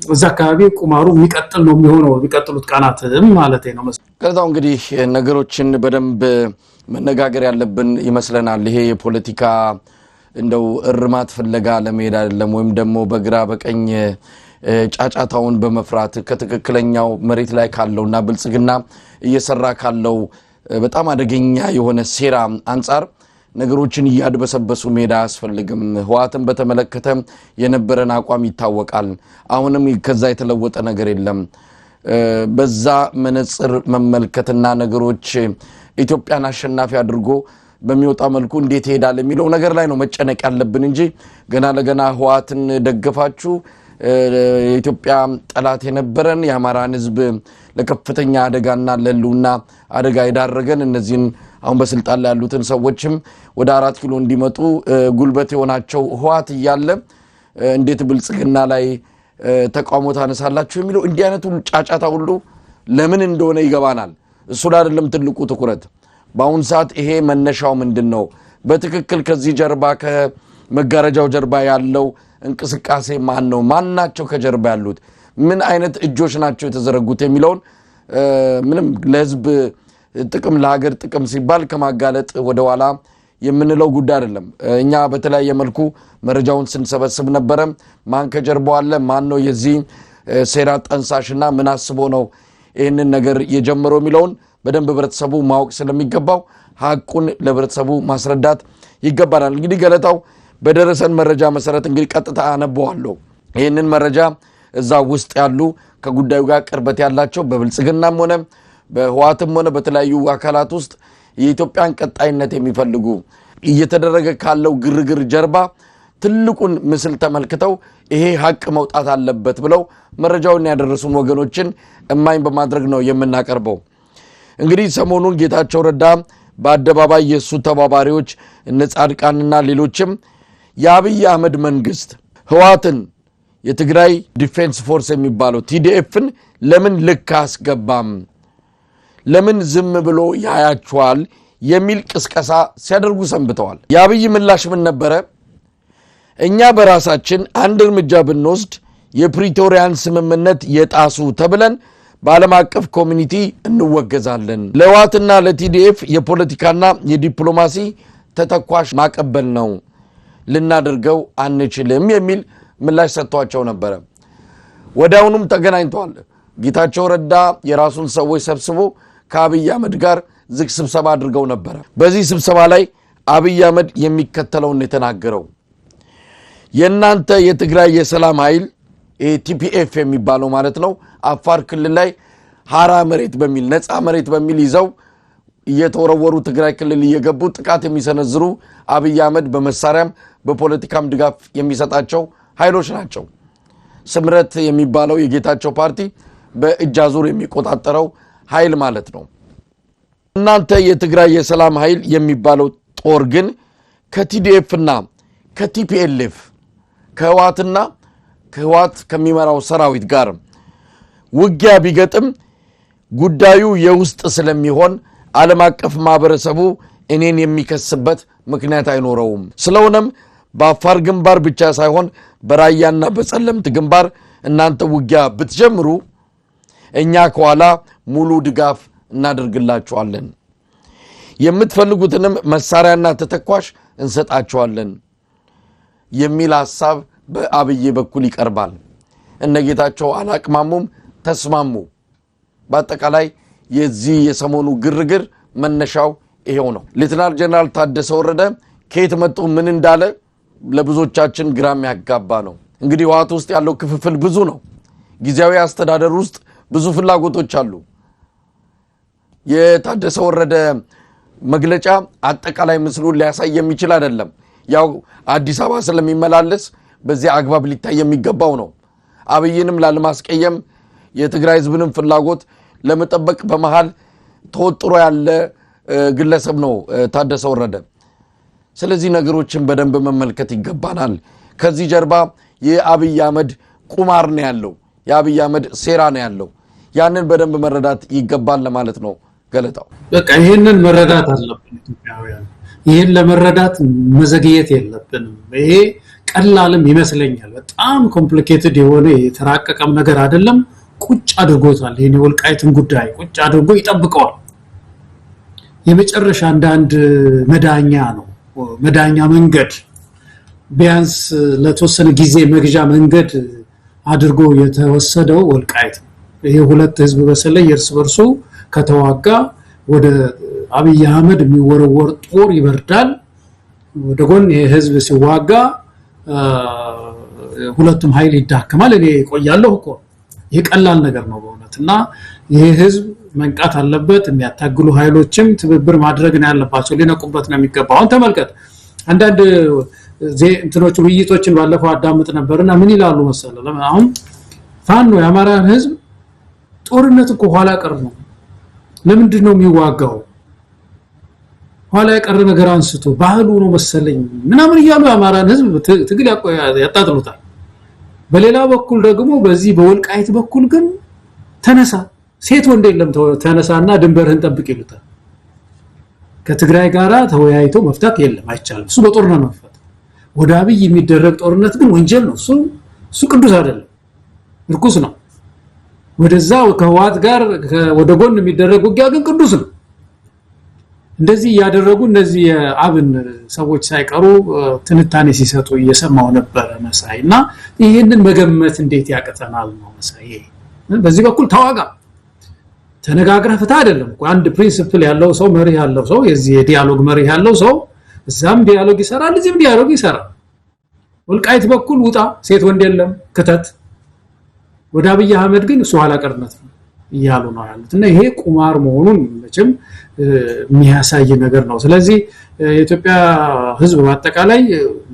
እዛ አካባቢ ቁማሩ የሚቀጥል ነው የሚሆነው የሚቀጥሉት ቀናትም ማለት ነው። ከዛው እንግዲህ ነገሮችን በደንብ መነጋገር ያለብን ይመስለናል። ይሄ የፖለቲካ እንደው እርማት ፍለጋ ለመሄድ አይደለም ወይም ደግሞ በግራ በቀኝ ጫጫታውን በመፍራት ከትክክለኛው መሬት ላይ ካለውና ብልጽግና እየሰራ ካለው በጣም አደገኛ የሆነ ሴራ አንፃር ነገሮችን ያድበሰበሱ ሜዳ ያስፈልግም። ህዋትን በተመለከተ የነበረን አቋም ይታወቃል። አሁንም ከዛ የተለወጠ ነገር የለም። በዛ መነጽር መመልከትና ነገሮች ኢትዮጵያን አሸናፊ አድርጎ በሚወጣ መልኩ እንዴት ይሄዳል የሚለው ነገር ላይ ነው መጨነቅ ያለብን እንጂ ገና ለገና ህዋትን ደገፋችሁ የኢትዮጵያ ጠላት የነበረን የአማራን ህዝብ ለከፍተኛ አደጋና ለሉና አደጋ ይዳረገን እነዚህን አሁን በስልጣን ላይ ያሉትን ሰዎችም ወደ 4 ኪሎ እንዲመጡ ጉልበት የሆናቸው ህዋት ይያለ እንዴት ብልጽግና ላይ ተቃውሞ ታነሳላችሁ የሚለው እንዲህ አይነቱ ጫጫታ ሁሉ ለምን እንደሆነ ይገባናል። እሱ ላይ አይደለም ትልቁ ትኩረት። በአሁን ሰዓት ይሄ መነሻው ምንድነው? በትክክል ከዚህ ጀርባ ከመጋረጃው ጀርባ ያለው እንቅስቃሴ ማን ነው? ማናቸው ከጀርባ ያሉት? ምን አይነት እጆች ናቸው የተዘረጉት የሚለውን ምንም ለህዝብ ጥቅም ለሀገር ጥቅም ሲባል ከማጋለጥ ወደ ኋላ የምንለው ጉዳይ አይደለም። እኛ በተለያየ መልኩ መረጃውን ስንሰበስብ ነበር። ማን ከጀርባው አለ? ማን ነው የዚህ ሴራ ጠንሳሽና ምን አስቦ ነው ይሄንን ነገር የጀመረው የሚለውን በደንብ ህብረተሰቡ ማወቅ ስለሚገባው ሐቁን ለህብረተሰቡ ማስረዳት ይገባናል። እንግዲህ ገለታው በደረሰን መረጃ መሰረት እንግዲህ ቀጥታ አነበዋለሁ። ይሄንን መረጃ እዛ ውስጥ ያሉ ከጉዳዩ ጋር ቅርበት ያላቸው በብልጽግናም ሆነ በህዋትም ሆነ በተለያዩ አካላት ውስጥ የኢትዮጵያን ቀጣይነት የሚፈልጉ እየተደረገ ካለው ግርግር ጀርባ ትልቁን ምስል ተመልክተው ይሄ ሐቅ መውጣት አለበት ብለው መረጃውን ያደረሱን ወገኖችን እማኝ በማድረግ ነው የምናቀርበው። እንግዲህ ሰሞኑን ጌታቸው ረዳ በአደባባይ የሱ ተባባሪዎች እነ ጻድቃንና ሌሎችም የአብይ አህመድ መንግስት ህዋትን የትግራይ ዲፌንስ ፎርስ የሚባለው ቲዲኤፍን ለምን ልክ አስገባም ለምን ዝም ብሎ ያያቸዋል የሚል ቅስቀሳ ሲያደርጉ ሰንብተዋል። የአብይ ምላሽ ምን ነበረ? እኛ በራሳችን አንድ እርምጃ ብንወስድ የፕሪቶሪያን ስምምነት የጣሱ ተብለን በዓለም አቀፍ ኮሚኒቲ እንወገዛለን። ለህዋትና ለቲዲኤፍ የፖለቲካና የዲፕሎማሲ ተተኳሽ ማቀበል ነው፣ ልናደርገው አንችልም የሚል ምላሽ ሰጥቷቸው ነበረ። ወዲያውኑም ተገናኝተዋል። ጌታቸው ረዳ የራሱን ሰዎች ሰብስቦ ከአብይ አህመድ ጋር ዝግ ስብሰባ አድርገው ነበር። በዚህ ስብሰባ ላይ አብይ አህመድ የሚከተለውን የተናገረው የናንተ የትግራይ የሰላም ኃይል ቲፒኤፍ የሚባለው ማለት ነው አፋር ክልል ላይ ሃራ መሬት በሚል ነፃ መሬት በሚል ይዘው እየተወረወሩ ትግራይ ክልል እየገቡ ጥቃት የሚሰነዝሩ አብይ አህመድ በመሳሪያም በፖለቲካም ድጋፍ የሚሰጣቸው ኃይሎች ናቸው። ስምረት የሚባለው የጌታቸው ፓርቲ በእጃዙር የሚቆጣጠረው ኃይል ማለት ነው። እናንተ የትግራይ የሰላም ኃይል የሚባለው ጦር ግን ከቲዲኤፍና ከቲፒኤልኤፍ ከህዋትና ከህዋት ከሚመራው ሰራዊት ጋር ውጊያ ቢገጥም ጉዳዩ የውስጥ ስለሚሆን ዓለም አቀፍ ማህበረሰቡ እኔን የሚከስበት ምክንያት አይኖረውም። ስለሆነም በአፋር ግንባር ብቻ ሳይሆን በራያና በጸለምት ግንባር እናንተ ውጊያ ብትጀምሩ እኛ ከኋላ ሙሉ ድጋፍ እናደርግላችኋለን፣ የምትፈልጉትንም መሳሪያና ተተኳሽ እንሰጣችኋለን የሚል ሐሳብ በአብይ በኩል ይቀርባል። እነጌታቸው አላቅማሙም፣ ተስማሙ። በአጠቃላይ የዚህ የሰሞኑ ግርግር መነሻው ይሄው ነው። ሌተናል ጀነራል ታደሰ ወረደ ከየት መጡ ምን እንዳለ ለብዙዎቻችን ግራም ያጋባ ነው። እንግዲህ ህወሓት ውስጥ ያለው ክፍፍል ብዙ ነው። ጊዜያዊ አስተዳደር ውስጥ ብዙ ፍላጎቶች አሉ። የታደሰ ወረደ መግለጫ አጠቃላይ ምስሉን ሊያሳይ የሚችል አይደለም። ያው አዲስ አበባ ስለሚመላለስ በዚህ አግባብ ሊታይ የሚገባው ነው። አብይንም ላለማስቀየም የትግራይ ህዝብንም ፍላጎት ለመጠበቅ በመሃል ተወጥሮ ያለ ግለሰብ ነው ታደሰ ወረደ። ስለዚህ ነገሮችን በደንብ መመልከት ይገባናል። ከዚህ ጀርባ የአብይ አህመድ ቁማር ነው ያለው፣ የአብይ አህመድ ሴራ ነው ያለው። ያንን በደንብ መረዳት ይገባል ለማለት ነው ገለጣው በቃ ይሄንን መረዳት አለብን ኢትዮጵያውያን። ይሄን ለመረዳት መዘግየት የለብንም። ይሄ ቀላልም ይመስለኛል በጣም ኮምፕሊኬትድ የሆነ የተራቀቀም ነገር አይደለም። ቁጭ አድርጎታል። ይሄን የወልቃይትን ጉዳይ ቁጭ አድርጎ ይጠብቀዋል። የመጨረሻ አንድ መዳኛ ነው መዳኛ መንገድ ቢያንስ ለተወሰነ ጊዜ መግዣ መንገድ አድርጎ የተወሰደው ወልቃይት ይሄ ሁለት ህዝብ በሰለይ እርስ በርሱ ከተዋጋ ወደ አብይ አህመድ የሚወረወር ጦር ይበርዳል። ወደ ጎን ይሄ ህዝብ ሲዋጋ ሁለቱም ኃይል ይዳከማል። እኔ ቆያለሁ እኮ ይሄ ቀላል ነገር ነው በእውነትና ይሄ ህዝብ መንቃት አለበት። የሚያታግሉ ኃይሎችም ትብብር ማድረግ ነው ያለባቸው። ሊነቁበት ነው የሚገባው። አሁን ተመልከት አንዳንድ እንትኖች ውይይቶችን ባለፈው አዳምጥ ነበርና ምን ይላሉ መሰለህ? አሁን ፋኖ የአማራ ህዝብ ጦርነት እኮ ኋላ ቀር ነው። ለምንድን ነው የሚዋጋው? ኋላ ቀር ነገር አንስቶ ባህሉ ነው መሰለኝ ምናምን እያሉ የአማራን ህዝብ ትግል ያጣጥሉታል። በሌላ በኩል ደግሞ በዚህ በወልቃይት በኩል ግን ተነሳ ሴት ወንድ የለም ተነሳና ድንበርህን ጠብቅ ይሉታል። ከትግራይ ጋራ ተወያይቶ መፍታት የለም አይቻልም። እሱ በጦርነት ነው መፍታት። ወደ አብይ የሚደረግ ጦርነት ግን ወንጀል ነው። እሱ ቅዱስ አይደለም ርኩስ ነው። ወደዛ ከህወሓት ጋር ወደ ጎን የሚደረግ ውጊያ ግን ቅዱስ ነው። እንደዚህ ያደረጉ እነዚህ የአብን ሰዎች ሳይቀሩ ትንታኔ ሲሰጡ እየሰማው ነበር መሳይና ይሄንን መገመት እንዴት ያቀተናል ነው መሳይ። በዚህ በኩል ተዋጋ ተነጋግረህ ፍታ አይደለም እኮ አንድ ፕሪንሲፕል ያለው ሰው መሪ ያለው ሰው የዚህ የዲያሎግ መሪ ያለው ሰው እዛም ዲያሎግ ይሰራል እዚህም ዲያሎግ ይሰራል። ወልቃይት በኩል ውጣ ሴት ወንድ የለም ከተት ወደ አብይ አህመድ ግን እሱ ኋላ ቀርነት ይያሉ ነው ያሉት እና ይሄ ቁማር መሆኑን መቼም የሚያሳይ ነገር ነው። ስለዚህ የኢትዮጵያ ህዝብ በአጠቃላይ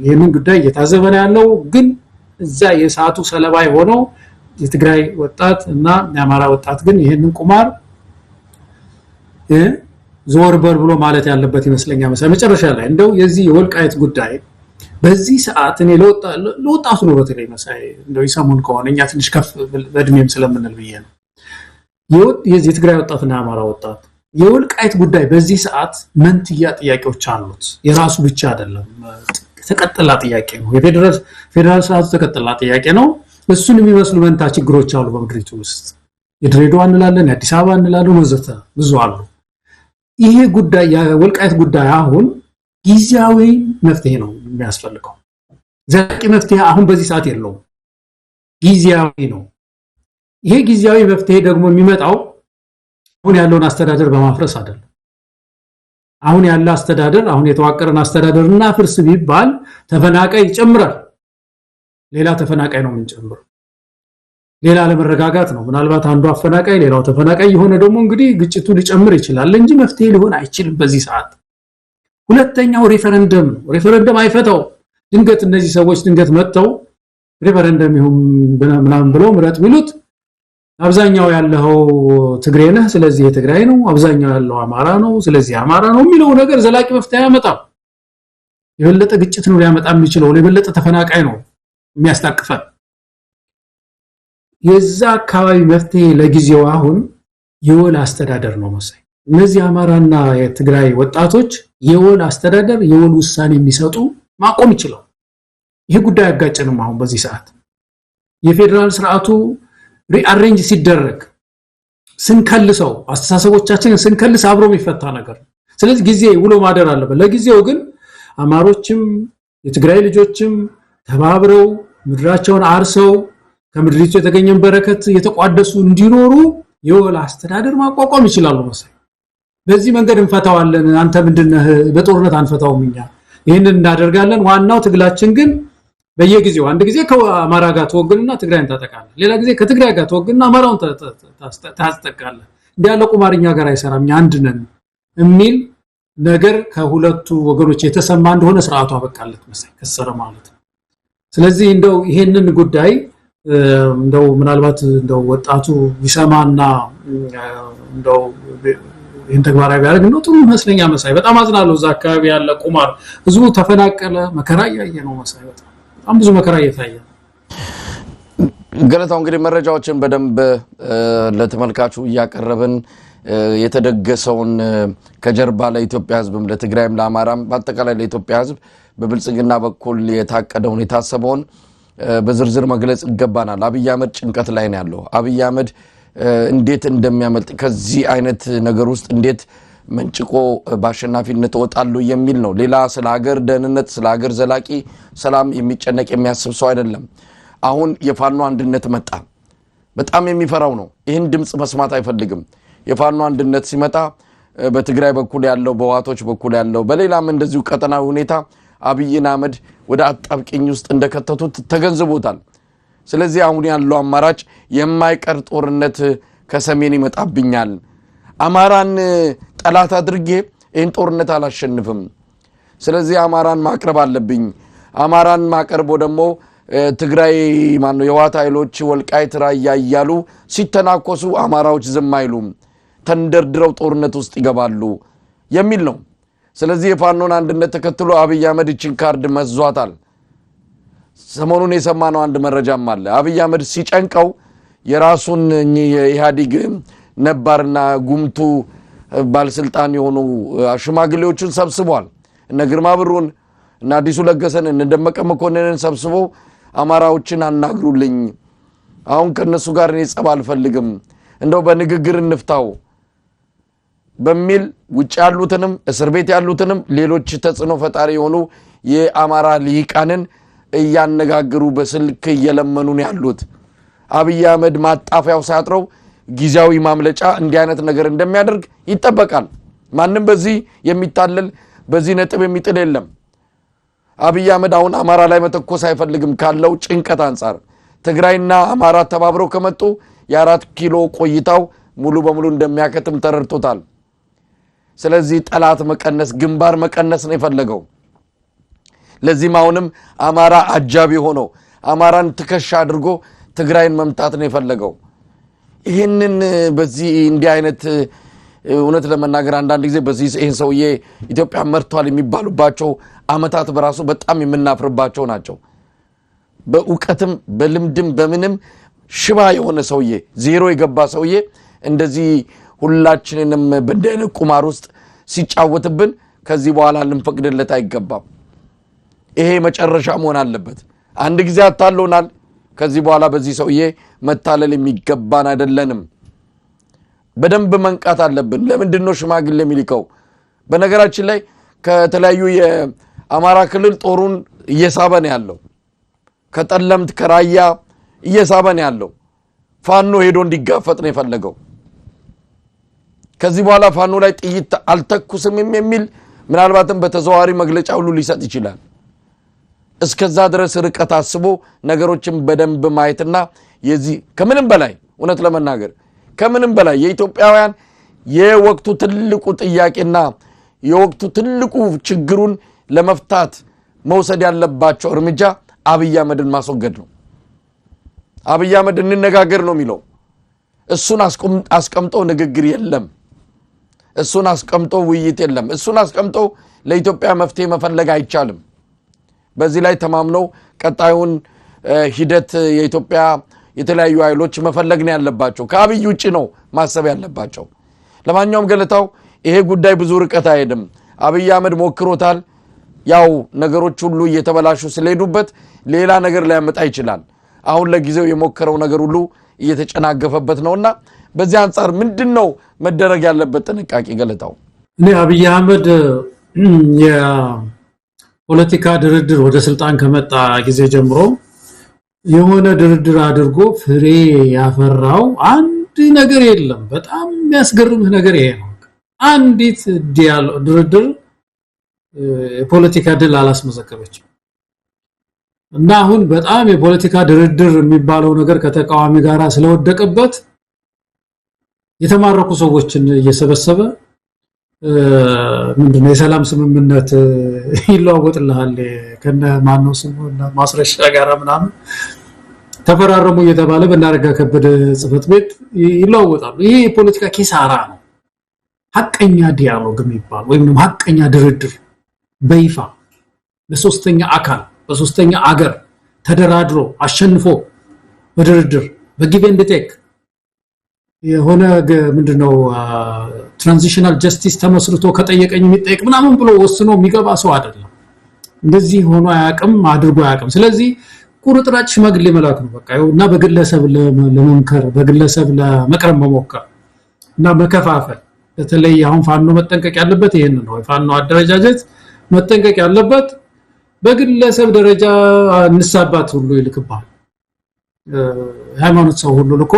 ይሄንን ጉዳይ እየታዘበ ነው ያለው። ግን እዛ የሰዓቱ ሰለባ የሆነው የትግራይ ወጣት እና የአማራ ወጣት ግን ይሄንን ቁማር ዞር በር ብሎ ማለት ያለበት ይመስለኛል። መጨረሻ ላይ እንደው የዚህ የወልቃይት ጉዳይ በዚህ ሰዓት እኔ ለወጣቱ ነው በተለይ መሳይ እንደው ይሰሙን ከሆነ እኛ ትንሽ ከፍ በእድሜም ስለምንል ብዬ ነው የትግራይ ወጣትና የአማራ ወጣት የወልቃይት ጉዳይ በዚህ ሰዓት መንትያ ጥያቄዎች አሉት። የራሱ ብቻ አይደለም ተቀጥላ ጥያቄ ነው። የፌደራል ስርዓቱ ተቀጥላ ጥያቄ ነው። እሱን የሚመስሉ መንታ ችግሮች አሉ በምድሪቱ ውስጥ። የድሬዳዋ እንላለን የአዲስ አበባ እንላለን ወዘተ ብዙ አሉ። ይሄ ጉዳይ የወልቃይት ጉዳይ አሁን ጊዜያዊ መፍትሄ ነው የሚያስፈልገው። ዘላቂ መፍትሄ አሁን በዚህ ሰዓት የለውም። ጊዜያዊ ነው። ይሄ ጊዜያዊ መፍትሄ ደግሞ የሚመጣው አሁን ያለውን አስተዳደር በማፍረስ አይደለም። አሁን ያለ አስተዳደር አሁን የተዋቀረን አስተዳደርና ፍርስ ቢባል ተፈናቃይ ይጨምራል። ሌላ ተፈናቃይ ነው የምንጨምረው። ሌላ ለመረጋጋት ነው። ምናልባት አንዱ አፈናቃይ ሌላው ተፈናቃይ የሆነ ደግሞ እንግዲህ ግጭቱ ሊጨምር ይችላል እንጂ መፍትሄ ሊሆን አይችልም በዚህ ሰዓት። ሁለተኛው ሬፈረንደም ነው። ሬፈረንደም አይፈታው። ድንገት እነዚህ ሰዎች ድንገት መጥተው ሬፈረንደም ይሁን ምናምን ብለው ምረጥ ቢሉት አብዛኛው ያለው ትግሬ ነህ ስለዚህ የትግራይ ነው፣ አብዛኛው ያለው አማራ ነው ስለዚህ አማራ ነው የሚለው ነገር ዘላቂ መፍትሄ ያመጣል። የበለጠ ግጭት ነው ሊያመጣ የሚችለው። የበለጠ ተፈናቃይ ነው የሚያስታቅፈን። የዛ አካባቢ መፍትሄ ለጊዜው አሁን የወል አስተዳደር ነው መሰለኝ። እነዚህ አማራና የትግራይ ወጣቶች የወል አስተዳደር የወል ውሳኔ የሚሰጡ ማቆም ይችላል። ይሄ ጉዳይ አጋጨንም። አሁን በዚህ ሰዓት የፌደራል ስርዓቱ ሪአሬንጅ ሲደረግ ስንከልሰው አስተሳሰቦቻችንን ስንከልስ አብሮ የሚፈታ ነገር ነው። ስለዚህ ጊዜ ውሎ ማደር አለበት። ለጊዜው ግን አማሮችም የትግራይ ልጆችም ተባብረው ምድራቸውን አርሰው ከምድሪቱ የተገኘን በረከት የተቋደሱ እንዲኖሩ የወል አስተዳደር ማቋቋም ይችላሉ መሰለኝ። በዚህ መንገድ እንፈታዋለን። አንተ ምንድነህ በጦርነት አንፈታውም እኛ ይሄንን እናደርጋለን። ዋናው ትግላችን ግን በየጊዜው አንድ ጊዜ ከአማራ ጋር ተወግንና ትግራይን ታጠቃለህ፣ ሌላ ጊዜ ከትግራይ ጋር ተወግንና አማራውን ታጠቃለህ። እንዲያለ ቁማርኛ ጋር አይሰራም። አንድ ነን የሚል ነገር ከሁለቱ ወገኖች የተሰማ እንደሆነ ስርዓቱ አበቃለት መሰለኝ ከሰረ ማለት ነው። ስለዚህ እንደው ይሄንን ጉዳይ እንደው ምናልባት እንደው ወጣቱ ይሰማና እንደው ይሄን ተግባራዊ ቢያደርግ ነው ጥሩ ይመስለኛል መሳይ። በጣም አዝናለሁ። እዛ አካባቢ ያለ ቁማር ህዝቡ ተፈናቀለ፣ መከራ ያየ ነው መሳይ። በጣም ብዙ መከራ እየታየ ገለታው እንግዲህ መረጃዎችን በደንብ ለተመልካቹ ያቀረብን የተደገሰውን ከጀርባ ለኢትዮጵያ ህዝብም ለትግራይም ለአማራም በአጠቃላይ ለኢትዮጵያ ህዝብ በብልጽግና በኩል የታቀደውን የታሰበውን በዝርዝር መግለጽ ይገባናል። አብይ አህመድ ጭንቀት ላይ ነው ያለው። አብይ አህመድ እንዴት እንደሚያመልጥ ከዚህ አይነት ነገር ውስጥ እንዴት መንጭቆ ባሸናፊነት ወጣሉ የሚል ነው። ሌላ ስለ ሀገር ደህንነት ስለ ሀገር ዘላቂ ሰላም የሚጨነቅ የሚያስብ ሰው አይደለም። አሁን የፋኖ አንድነት መጣ። በጣም የሚፈራው ነው። ይህን ድምጽ መስማት አይፈልግም። የፋኖ አንድነት ሲመጣ በትግራይ በኩል ያለው በዋቶች በኩል ያለው በሌላም እንደዚሁ ቀጠናዊ ሁኔታ አብይን አህመድ ወደ አጣብቂኝ ውስጥ እንደከተቱት ተገንዝቦታል። ስለዚህ አሁን ያለው አማራጭ የማይቀር ጦርነት ከሰሜን ይመጣብኛል፣ አማራን ጠላት አድርጌ ይህን ጦርነት አላሸንፍም፣ ስለዚህ አማራን ማቅረብ አለብኝ። አማራን ማቀርቦ ደግሞ ትግራይ ማነው የዋት ኃይሎች ወልቃይት ራያ እያሉ ሲተናኮሱ አማራዎች ዝም አይሉም፣ ተንደርድረው ጦርነት ውስጥ ይገባሉ የሚል ነው። ስለዚህ የፋኖን አንድነት ተከትሎ አብይ አህመድ እቺን ካርድ መዟታል። ሰሞኑን የሰማነው አንድ መረጃም አለ። አብይ አህመድ ሲጨንቀው የራሱን የኢህአዴግ ነባርና ጉምቱ ባለስልጣን የሆኑ ሽማግሌዎችን ሰብስቧል። እነ ግርማ ብሩን እና አዲሱ ለገሰን እነ ደመቀ መኮንንን ሰብስቦ አማራዎችን አናግሩልኝ፣ አሁን ከነሱ ጋር እኔ ጸብ አልፈልግም፣ እንደው በንግግር እንፍታው በሚል ውጭ ያሉትንም እስር ቤት ያሉትንም ሌሎች ተጽዕኖ ፈጣሪ የሆኑ የአማራ ሊቃንን እያነጋገሩ በስልክ እየለመኑን ያሉት አብይ አህመድ ማጣፊያው ሳጥረው ጊዜያዊ ማምለጫ እንዲህ አይነት ነገር እንደሚያደርግ ይጠበቃል። ማንም በዚህ የሚታለል በዚህ ነጥብ የሚጥል የለም። አብይ አህመድ አሁን አማራ ላይ መተኮስ አይፈልግም ካለው ጭንቀት አንፃር ትግራይና አማራ ተባብረው ከመጡ የ4 ኪሎ ቆይታው ሙሉ በሙሉ እንደሚያከትም ተረድቶታል። ስለዚህ ጠላት መቀነስ ግንባር መቀነስ ነው የፈለገው። ለዚህም አሁንም አማራ አጃቢ ሆኖ አማራን ትከሻ አድርጎ ትግራይን መምታት ነው የፈለገው። ይሄንን በዚህ እንዲህ አይነት እውነት ለመናገር አንዳንድ ጊዜ በዚህ ይሄን ሰውዬ ኢትዮጵያ መርቷል የሚባሉባቸው አመታት በራሱ በጣም የምናፍርባቸው ናቸው። በእውቀትም በልምድም በምንም ሽባ የሆነ ሰውዬ ዜሮ የገባ ሰውዬ እንደዚህ ሁላችንንም በደን ቁማር ውስጥ ሲጫወትብን ከዚህ በኋላ ልንፈቅድለት አይገባም። ይሄ መጨረሻ መሆን አለበት። አንድ ጊዜ አታሎናል። ከዚህ በኋላ በዚህ ሰውዬ መታለል የሚገባን አይደለንም። በደንብ መንቃት አለብን። ለምንድነው ሽማግሌ የሚልከው? በነገራችን ላይ ከተለያዩ የአማራ ክልል ጦሩን እየሳበን ያለው ከጠለምት ከራያ እየሳበን ያለው ፋኖ ሄዶ እንዲጋፈጥ ነው የፈለገው። ከዚህ በኋላ ፋኖ ላይ ጥይት አልተኩስም የሚል ምናልባትም በተዘዋዋሪ መግለጫ ሁሉ ሊሰጥ ይችላል። እስከዛ ድረስ ርቀት አስቦ ነገሮችን በደንብ ማየትና የዚህ ከምንም በላይ እውነት ለመናገር ከምንም በላይ የኢትዮጵያውያን የወቅቱ ትልቁ ጥያቄና የወቅቱ ትልቁ ችግሩን ለመፍታት መውሰድ ያለባቸው እርምጃ አብይ አህመድን ማስወገድ ነው። አብይ አህመድ እንነጋገር ነው የሚለው። እሱን አስቀምጦ ንግግር የለም። እሱን አስቀምጦ ውይይት የለም። እሱን አስቀምጦ ለኢትዮጵያ መፍትሄ መፈለግ አይቻልም። በዚህ ላይ ተማምነው ቀጣዩን ሂደት የኢትዮጵያ የተለያዩ ኃይሎች መፈለግ ነው ያለባቸው። ከአብይ ውጪ ነው ማሰብ ያለባቸው። ለማንኛውም ገለታው ይሄ ጉዳይ ብዙ ርቀት አይሄድም። አብይ አህመድ ሞክሮታል። ያው ነገሮች ሁሉ እየተበላሹ ስለሄዱበት ሌላ ነገር ሊያመጣ ይችላል። አሁን ለጊዜው የሞከረው ነገር ሁሉ እየተጨናገፈበት ነውና በዚህ አንፃር ምንድነው መደረግ ያለበት ጥንቃቄ ገለታው? እኔ አብይ አህመድ የፖለቲካ ድርድር ወደ ስልጣን ከመጣ ጊዜ ጀምሮ የሆነ ድርድር አድርጎ ፍሬ ያፈራው አንድ ነገር የለም። በጣም የሚያስገርምህ ነገር ይሄ ነው። አንዲት ድርድር የፖለቲካ ድል አላስመዘገበችም። እና አሁን በጣም የፖለቲካ ድርድር የሚባለው ነገር ከተቃዋሚ ጋራ ስለወደቀበት የተማረኩ ሰዎችን እየሰበሰበ ምንድነው የሰላም ስምምነት ይለዋወጥልሃል ከነ ማነው ስሙና ማስረሻ ጋራ ምናምን ተፈራረሙ እየተባለ በእናረጋ ከበደ ጽፈት ቤት ይለዋወጣሉ። ይሄ የፖለቲካ ኪሳራ ነው። ሐቀኛ ዲያሎግ የሚባል ወይም ሐቀኛ ድርድር በይፋ በሶስተኛ አካል በሶስተኛ አገር ተደራድሮ አሸንፎ በድርድር በጊቭ ኤንድ ቴክ የሆነ ምንድነው ትራንዚሽናል ጀስቲስ ተመስርቶ ከጠየቀኝ የሚጠይቅ ምናምን ብሎ ወስኖ የሚገባ ሰው አይደለም። እንደዚህ ሆኖ አያውቅም አድርጎ አያውቅም። ስለዚህ ቁርጥራጭ ሽማግሌ መላክ ነው በቃ እና በግለሰብ ለመምከር በግለሰብ ለመቅረብ መሞከር እና መከፋፈል። በተለይ አሁን ፋኖ መጠንቀቅ ያለበት ይሄን ነው። ፋኖ አደረጃጀት መጠንቀቅ ያለበት በግለሰብ ደረጃ ንሳባት ሁሉ ይልክባል። ሃይማኖት ሰው ሁሉ ልኮ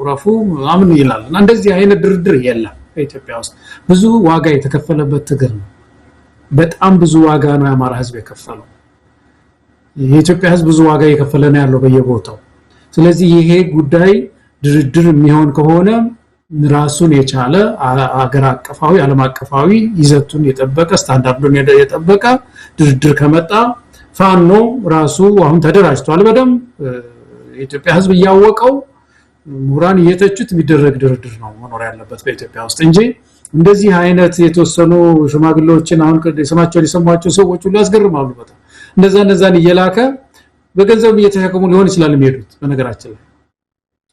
ረፉ አምን ይላል እና እንደዚህ አይነት ድርድር የለም። በኢትዮጵያ ውስጥ ብዙ ዋጋ የተከፈለበት ትግል ነው። በጣም ብዙ ዋጋ ነው የአማራ ህዝብ የከፈለው። የኢትዮጵያ ህዝብ ብዙ ዋጋ የከፈለ ነው ያለው በየቦታው። ስለዚህ ይሄ ጉዳይ ድርድር የሚሆን ከሆነ ራሱን የቻለ አገር አቀፋዊ ዓለም አቀፋዊ ይዘቱን የጠበቀ ስታንዳርዱን የጠበቀ ድርድር ከመጣ ፋኖ ራሱ አሁን ተደራጅቷል በደንብ የኢትዮጵያ ህዝብ ያወቀው ሙራን እየተቹት የሚደረግ ድርድር ነው መኖር ያለበት በኢትዮጵያ ውስጥ እንጂ እንደዚህ አይነት የተወሰኑ ሽማግሌዎችን አሁን ስማቸውን የሰማቸው ሰዎች ሁሉ ያስገርማሉ በጣም እንደዛን እየላከ በገንዘብ እየተሸከሙ ሊሆን ይችላል የሚሄዱት። በነገራችን ላይ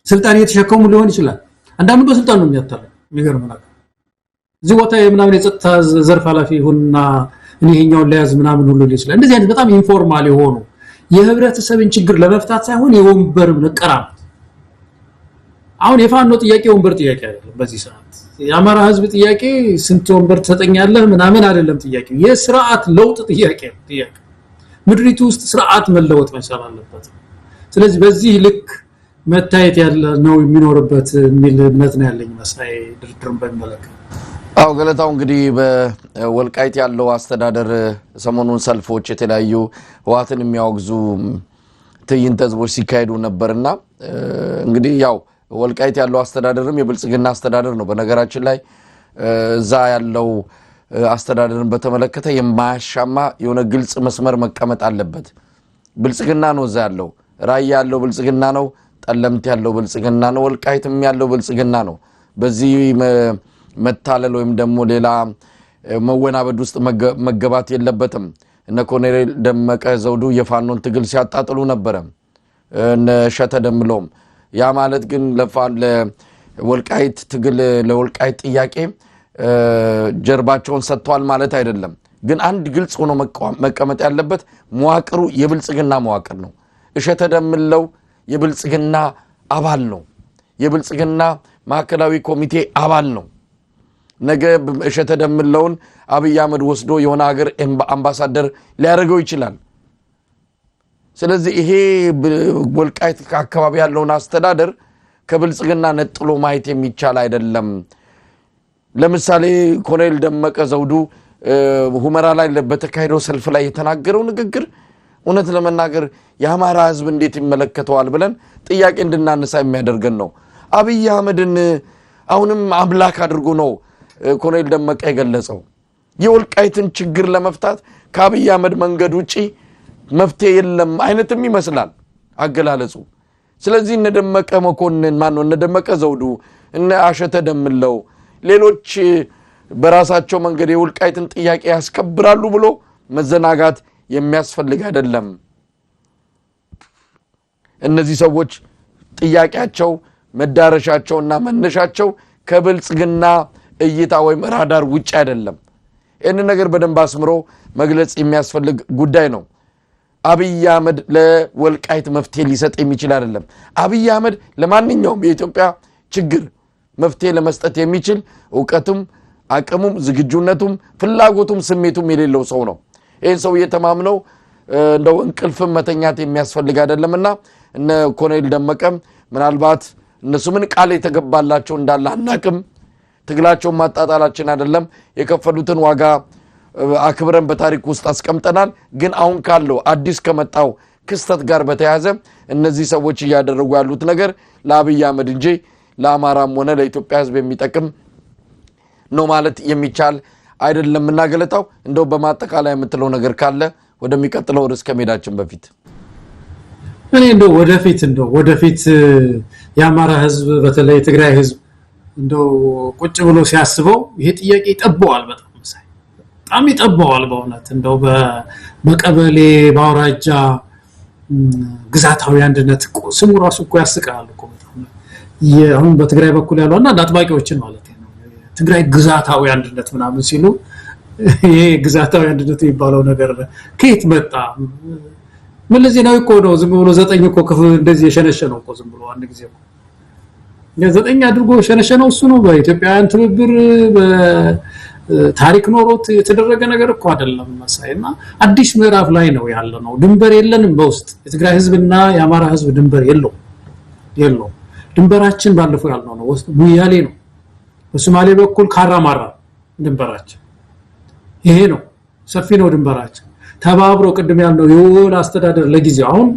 ስልጣን እየተሸከሙ ሊሆን ይችላል። አንዳንዱ በስልጣን ነው የሚያታለው የሚገርም ነገር እዚህ ቦታ የምናምን የጸጥታ ዘርፍ ኃላፊ ሆነና እኔኛውን ለያዝ ምናምን ሁሉ ይችላል። እንደዚህ አይነት በጣም ኢንፎርማል የሆኑ የህብረተሰብን ችግር ለመፍታት ሳይሆን የወንበር ነቀራ አሁን የፋኖ ጥያቄ ወንበር ጥያቄ አይደለም። በዚህ ሰዓት የአማራ ህዝብ ጥያቄ ስንት ወንበር ተጠኛለህ ምናምን አይደለም ጥያቄው የሥርዓት ለውጥ ጥያቄ ነው። ምድሪቱ ውስጥ ሥርዓት መለወጥ መቻል አለበት። ስለዚህ በዚህ ልክ መታየት ያለ ነው የሚኖርበት የሚል እምነት ነው ያለኝ መሳይ ድርድሩን በመለከት። አው ገለታው እንግዲህ በወልቃይት ያለው አስተዳደር ሰሞኑን ሰልፎች የተለያዩ ህዋትን የሚያወግዙ ትዕይንተ ህዝቦች ሲካሄዱ ነበርና እንግዲህ ያው ወልቃይት ያለው አስተዳደርም የብልጽግና አስተዳደር ነው። በነገራችን ላይ እዛ ያለው አስተዳደርን በተመለከተ የማያሻማ የሆነ ግልጽ መስመር መቀመጥ አለበት። ብልጽግና ነው እዛ ያለው። ራያ ያለው ብልጽግና ነው። ጠለምት ያለው ብልጽግና ነው። ወልቃይትም ያለው ብልጽግና ነው። በዚህ መታለል ወይም ደግሞ ሌላ መወናበድ ውስጥ መገባት የለበትም። እነ ኮሎኔል ደመቀ ዘውዱ የፋኖን ትግል ሲያጣጥሉ ነበር እነ ሸተ ደምሎም። ያ ማለት ግን ለወልቃይት ትግል ለወልቃይት ጥያቄ ጀርባቸውን ሰጥቷል ማለት አይደለም። ግን አንድ ግልጽ ሆኖ መቀመጥ ያለበት መዋቅሩ የብልጽግና መዋቅር ነው። እሸተ ደምለው የብልጽግና አባል ነው። የብልጽግና ማዕከላዊ ኮሚቴ አባል ነው። ነገ እሸተ ደምለውን አብይ አህመድ ወስዶ የሆነ ሀገር አምባሳደር ሊያደርገው ይችላል። ስለዚህ ይሄ ወልቃይት አካባቢ ያለውን አስተዳደር ከብልጽግና ነጥሎ ማየት የሚቻል አይደለም። ለምሳሌ ኮሎኔል ደመቀ ዘውዱ ሁመራ ላይ በተካሄደው ሰልፍ ላይ የተናገረው ንግግር እውነት ለመናገር የአማራ ህዝብ እንዴት ይመለከተዋል ብለን ጥያቄ እንድናነሳ የሚያደርገን ነው። አብይ አህመድን አሁንም አምላክ አድርጎ ነው ኮሎኔል ደመቀ የገለጸው። የወልቃይትን ችግር ለመፍታት ከአብይ አህመድ መንገድ ውጪ መፍትሄ የለም አይነትም ይመስላል አገላለጹ። ስለዚህ እነ ደመቀ መኮንን ማነው እነ ደመቀ ዘውዱ እነ አሸተ ደምለው ሌሎች በራሳቸው መንገድ የወልቃይትን ጥያቄ ያስከብራሉ ብሎ መዘናጋት የሚያስፈልግ አይደለም። እነዚህ ሰዎች ጥያቄያቸው መዳረሻቸውና መነሻቸው ከብልጽግና እይታ ወይም ራዳር ውጪ አይደለም። እነ ነገር በደንብ አስምሮ መግለጽ የሚያስፈልግ ጉዳይ ነው። አብይ አህመድ ለወልቃይት መፍትሄ ሊሰጥ የሚችል አይደለም። አብይ አህመድ ለማንኛውም የኢትዮጵያ ችግር መፍትሄ ለመስጠት የሚችል ዕውቀቱም አቅሙም ዝግጁነቱም ፍላጎቱም ስሜቱም የሌለው ሰው ነው። ይሄን ሰው እየተማምነው እንደው እንቅልፍም መተኛት የሚያስፈልግ አይደለምና እነ ኮሎኔል ደመቀም ምናልባት እነሱ ምን ቃል የተገባላቸው እንዳለ አናቅም። ትግላቸውን ማጣጣላችን አይደለም። የከፈሉትን ዋጋ አክብረን በታሪክ ውስጥ አስቀምጠናል። ግን አሁን ካለው አዲስ ከመጣው ክስተት ጋር በተያያዘ እነዚህ ሰዎች እያደረጉ ያሉት ነገር ለአብይ አህመድ እንጂ ለአማራም ሆነ ለኢትዮጵያ ህዝብ የሚጠቅም ነው ማለት የሚቻል አይደለም። እናገለታው እንደው በማጠቃላይ የምትለው ነገር ካለ ወደሚቀጥለው ርዕስ ከመሄዳችን በፊት እኔ እንደው ወደፊት የአማራ ህዝብ በተለይ ትግራይ ህዝብ እንደው ቁጭ ብሎ ሲያስበው ይሄ ጥያቄ ይጠበዋል። በጣም ይጠበዋል በእውነት እንደው በቀበሌ ባውራጃ ግዛታዊ አንድነት ስሙ ራሱ እኮ ያስቃል እኮ አሁን በትግራይ በኩል ያለው እና አጥባቂዎችን ማለት ነው ትግራይ ግዛታዊ አንድነት ምናምን ሲሉ ይሄ ግዛታዊ አንድነት የሚባለው ነገር ከየት መጣ? መለስ ዜናዊ እኮ ነው ዝም ብሎ 9 እኮ እንደዚህ የሸነሸነው እኮ ዝም ብሎ አንድ ጊዜ እኮ የ9 አድርጎ የሸነሸነው እሱ ነው። በኢትዮጵያውያን ትብብር በታሪክ ኖሮት የተደረገ ነገር እኮ አይደለም መሳይና አዲስ ምዕራፍ ላይ ነው ያለነው። ድንበር የለንም በውስጥ የትግራይ ህዝብና የአማራ ህዝብ ድንበር የለው ድንበራችን ባለፈው ያልነው ነው ወስጥ ሙያሌ ነው። በሶማሌ በኩል ካራማራ ድንበራችን ይሄ ነው ሰፊ ነው ድንበራችን። ተባብሮ ቅድም ያለው የወል አስተዳደር ለጊዜው አሁን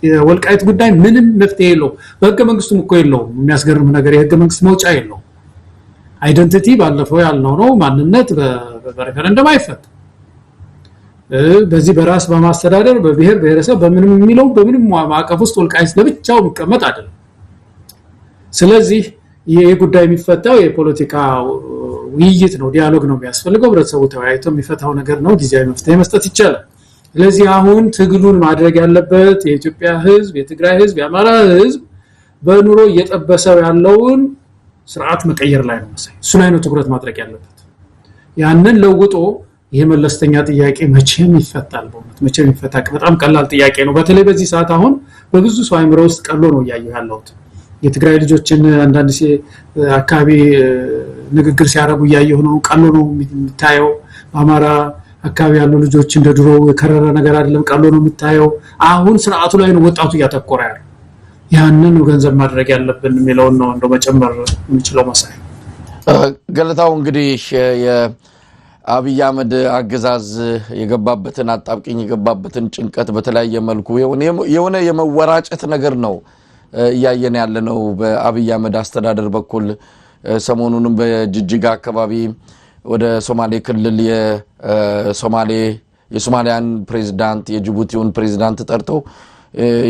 የወልቃይት ጉዳይ ምንም መፍትሄ የለው በህገ መንግስቱም እኮ የለው። የሚያስገርም ነገር የህገ መንግስት መውጫ የለው። አይደንቲቲ ባለፈው ያልነው ነው ማንነት በሬፈረንደም አይፈታ። በዚህ በራስ በማስተዳደር በብሔር ብሔረሰብ በምንም የሚለው በምንም ማዕቀፍ ውስጥ ወልቃይት ለብቻው የሚቀመጥ አይደለም። ስለዚህ ይሄ ጉዳይ የሚፈታው የፖለቲካ ውይይት ነው ዲያሎግ ነው የሚያስፈልገው። ህብረተሰቡ ተወያይቶ የሚፈታው ነገር ነው ጊዜያዊ መፍትሄ መስጠት ይቻላል። ስለዚህ አሁን ትግሉን ማድረግ ያለበት የኢትዮጵያ ህዝብ የትግራይ ህዝብ የአማራ ህዝብ በኑሮ እየጠበሰው ያለውን ስርዓት መቀየር ላይ ነው መሰለኝ እሱ ላይ ነው ትኩረት ማድረግ ያለበት። ያንን ለውጦ ይሄ መለስተኛ ጥያቄ መቼም ይፈታል በእውነት መቼም ይፈታል። በጣም ቀላል ጥያቄ ነው። በተለይ በዚህ ሰዓት አሁን በብዙ ሰው አይምሮ ውስጥ ቀሎ ነው ያያዩ ያለውት የትግራይ ልጆችን አንዳንድ አካባቢ ንግግር ሲያረጉ ያየው ነው ቀሎ ነው የሚታየው። በአማራ አካባቢ ያሉ ልጆች እንደ ድሮ የከረረ ነገር አይደለም ቀሎ ነው የሚታየው። አሁን ስርዓቱ ላይ ነው ወጣቱ ያተኮረ ያለው። ያንን ገንዘብ ማድረግ ያለብን የሚለው ነው እንደው መጨመር የምንችለው መሳይ ገለታው እንግዲህ የአብይ አህመድ አገዛዝ የገባበትን አጣብቂኝ የገባበትን ጭንቀት በተለያየ መልኩ የሆነ የመወራጨት ነገር ነው እያየን ያለነው በአብይ አህመድ አስተዳደር በኩል። ሰሞኑንም በጅጅጋ አካባቢ ወደ ሶማሌ ክልል የሶማሊያን ፕሬዝዳንት የጅቡቲውን ፕሬዝዳንት ጠርተው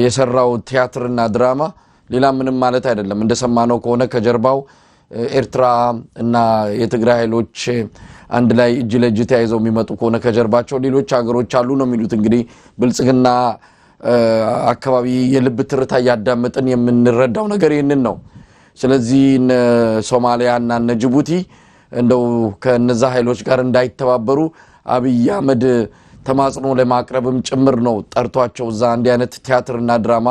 የሰራው ቲያትርና ድራማ ሌላ ምንም ማለት አይደለም። እንደሰማነው ከሆነ ከጀርባው ኤርትራ እና የትግራይ ኃይሎች አንድ ላይ እጅ ለእጅ ተያይዘው የሚመጡ ከሆነ ከጀርባቸው ሌሎች ሀገሮች አሉ ነው የሚሉት። እንግዲህ ብልጽግና አካባቢ የልብ ትርታ ያዳመጥን የምንረዳው ነገር ይሄንን ነው። ስለዚህ ሶማሊያ እና ጅቡቲ እንደው ከነዛ ኃይሎች ጋር እንዳይተባበሩ አብይ አህመድ ተማጽኖ ለማቅረብም ጭምር ነው ጠርቷቸው እዛ አንድ አይነት ቲያትርና ድራማ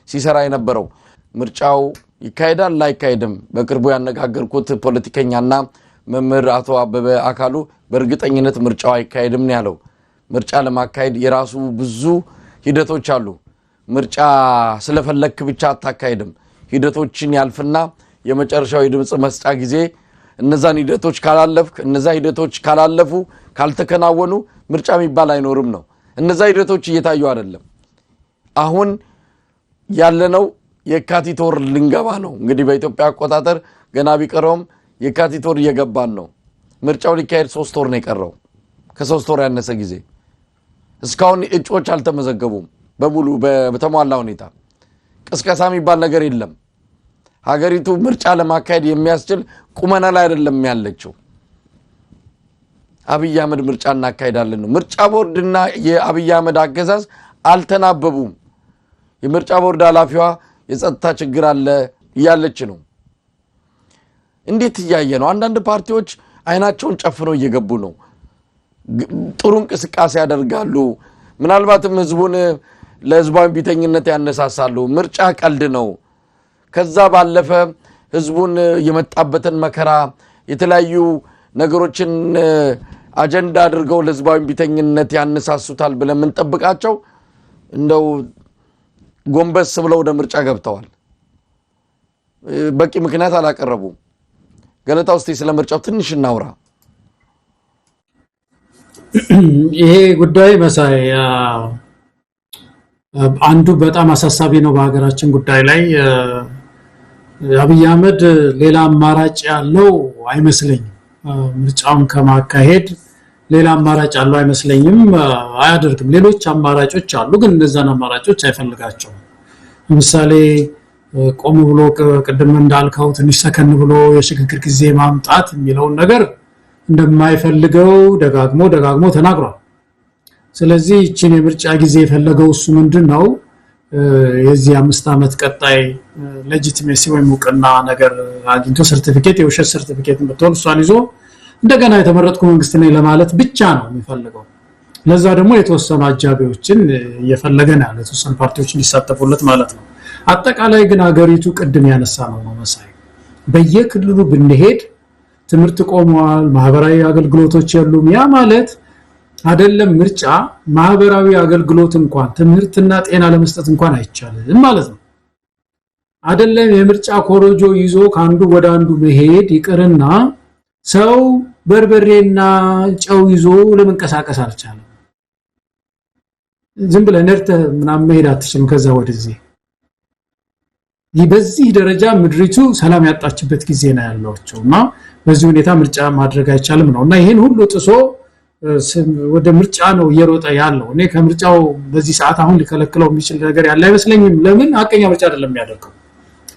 ሲሰራ የነበረው። ምርጫው ይካሄዳል ላይካሄድም በቅርቡ ያነጋገርኩት ፖለቲከኛና መምህር አቶ አበበ አካሉ በእርግጠኝነት ምርጫው አይካሄድም ነው ያለው። ምርጫ ለማካሄድ የራሱ ብዙ ሂደቶች አሉ። ምርጫ ስለፈለክ ብቻ አታካሄድም። ሂደቶችን ያልፍና የመጨረሻው የድምጽ መስጫ ጊዜ እነዛን ሂደቶች ካላለፍክ እነዛ ሂደቶች ካላለፉ ካልተከናወኑ ምርጫ የሚባል አይኖርም ነው። እነዛ ሂደቶች እየታዩ አይደለም። አሁን ያለነው የካቲት ወር ልንገባ ነው። እንግዲህ በኢትዮጵያ አቆጣጠር ገና ቢቀረውም የካቲት ወር እየገባን ነው። ምርጫው ሊካሄድ 3 ወር ነው የቀረው። ከ3 ወር ያነሰ ጊዜ እስካሁን እጩዎች አልተመዘገቡም በሙሉ በተሟላ ሁኔታ። ቅስቀሳ የሚባል ነገር የለም። ሀገሪቱ ምርጫ ለማካሄድ የሚያስችል ቁመና ላይ አይደለም ያለችው። አብይ አህመድ ምርጫ እናካሄዳለን ነው። ምርጫ ቦርድና የአብይ አህመድ አገዛዝ አልተናበቡም። የምርጫ ቦርድ ኃላፊዋ የጸጥታ ችግር አለ እያለች ነው። እንዴት እያየ ነው? አንዳንድ ፓርቲዎች አይናቸውን ጨፍነው እየገቡ ነው። ጥሩ እንቅስቃሴ ያደርጋሉ። ምናልባትም ህዝቡን ለህዝባዊ ቢተኝነት ያነሳሳሉ። ምርጫ ቀልድ ነው። ከዛ ባለፈ ህዝቡን የመጣበትን መከራ የተለያዩ ነገሮችን አጀንዳ አድርገው ለህዝባዊ ቢተኝነት ያነሳሱታል ብለን እንጠብቃቸው እንደው ጎንበስ ብለው ወደ ምርጫ ገብተዋል። በቂ ምክንያት አላቀረቡም። ገለታው እስቲ ስለ ምርጫው ትንሽ እናውራ። ይሄ ጉዳይ መሳይ አንዱ በጣም አሳሳቢ ነው በሀገራችን ጉዳይ ላይ። አብይ አህመድ ሌላ አማራጭ ያለው አይመስለኝም። ምርጫውን ከማካሄድ ሌላ አማራጭ ያለው አይመስለኝም። አያደርግም። ሌሎች አማራጮች አሉ፣ ግን እነዛን አማራጮች አይፈልጋቸውም። ለምሳሌ ቆም ብሎ ቅድም እንዳልከው ትንሽ ሰከን ብሎ የሽግግር ጊዜ ማምጣት የሚለውን ነገር እንደማይፈልገው ደጋግሞ ተናግሯል። ስለዚህ እቺን የምርጫ ጊዜ የፈለገው እሱ ምንድነው የዚህ 5 ዓመት ቀጣይ ሌጂቲሜሲ ወይም ሙቀና ነገር አግኝቶ ሰርቲፊኬት የውሸት ሰርቲፊኬት በተወል ሷን ይዞ እንደገና የተመረጥኩ መንግስት ነኝ ለማለት ብቻ ነው የሚፈልገው። ለዛ ደግሞ የተወሰኑ አጃቢዎችን እየፈለገ ነው ያለው የተወሰኑ ፓርቲዎችን ሊሳተፉለት ማለት ነው። አጠቃላይ ግን አገሪቱ ቅድም ያነሳ ነው መሳይ በየክልሉ ብንሄድ ትምርት ቆሟል፣ ማህበራዊ አገልግሎቶች የሉም። ያ ማለት አይደለም ምርጫ ማህበራዊ አገልግሎት እንኳን ትምህርትና ጤና ለመስጠት እንኳን አይቻልም ማለት ነው። አይደለም የምርጫ ኮሮጆ ይዞ ካንዱ ወደ አንዱ መሄድ ይቅርና ሰው በርበሬና ጨው ይዞ ለመንቀሳቀስ አልቻለም። ዝም ብለህ ነርተህ ምናምን መሄድ አትችልም ከዛ ወደዚህ። በዚህ ደረጃ ምድሪቱ ሰላም ያጣችበት ጊዜ ነው ያለውና በዚህ ሁኔታ ምርጫ ማድረግ አይቻልም ነውና ይሄን ሁሉ ጥሶ ወደ ምርጫ ነው እየሮጠ ያለው። እኔ ከምርጫው በዚህ ሰዓት አሁን ሊከለክለው የሚችል ነገር ያለ አይመስለኝም። ለምን አቀኛ ምርጫ አይደለም የሚያደርገው።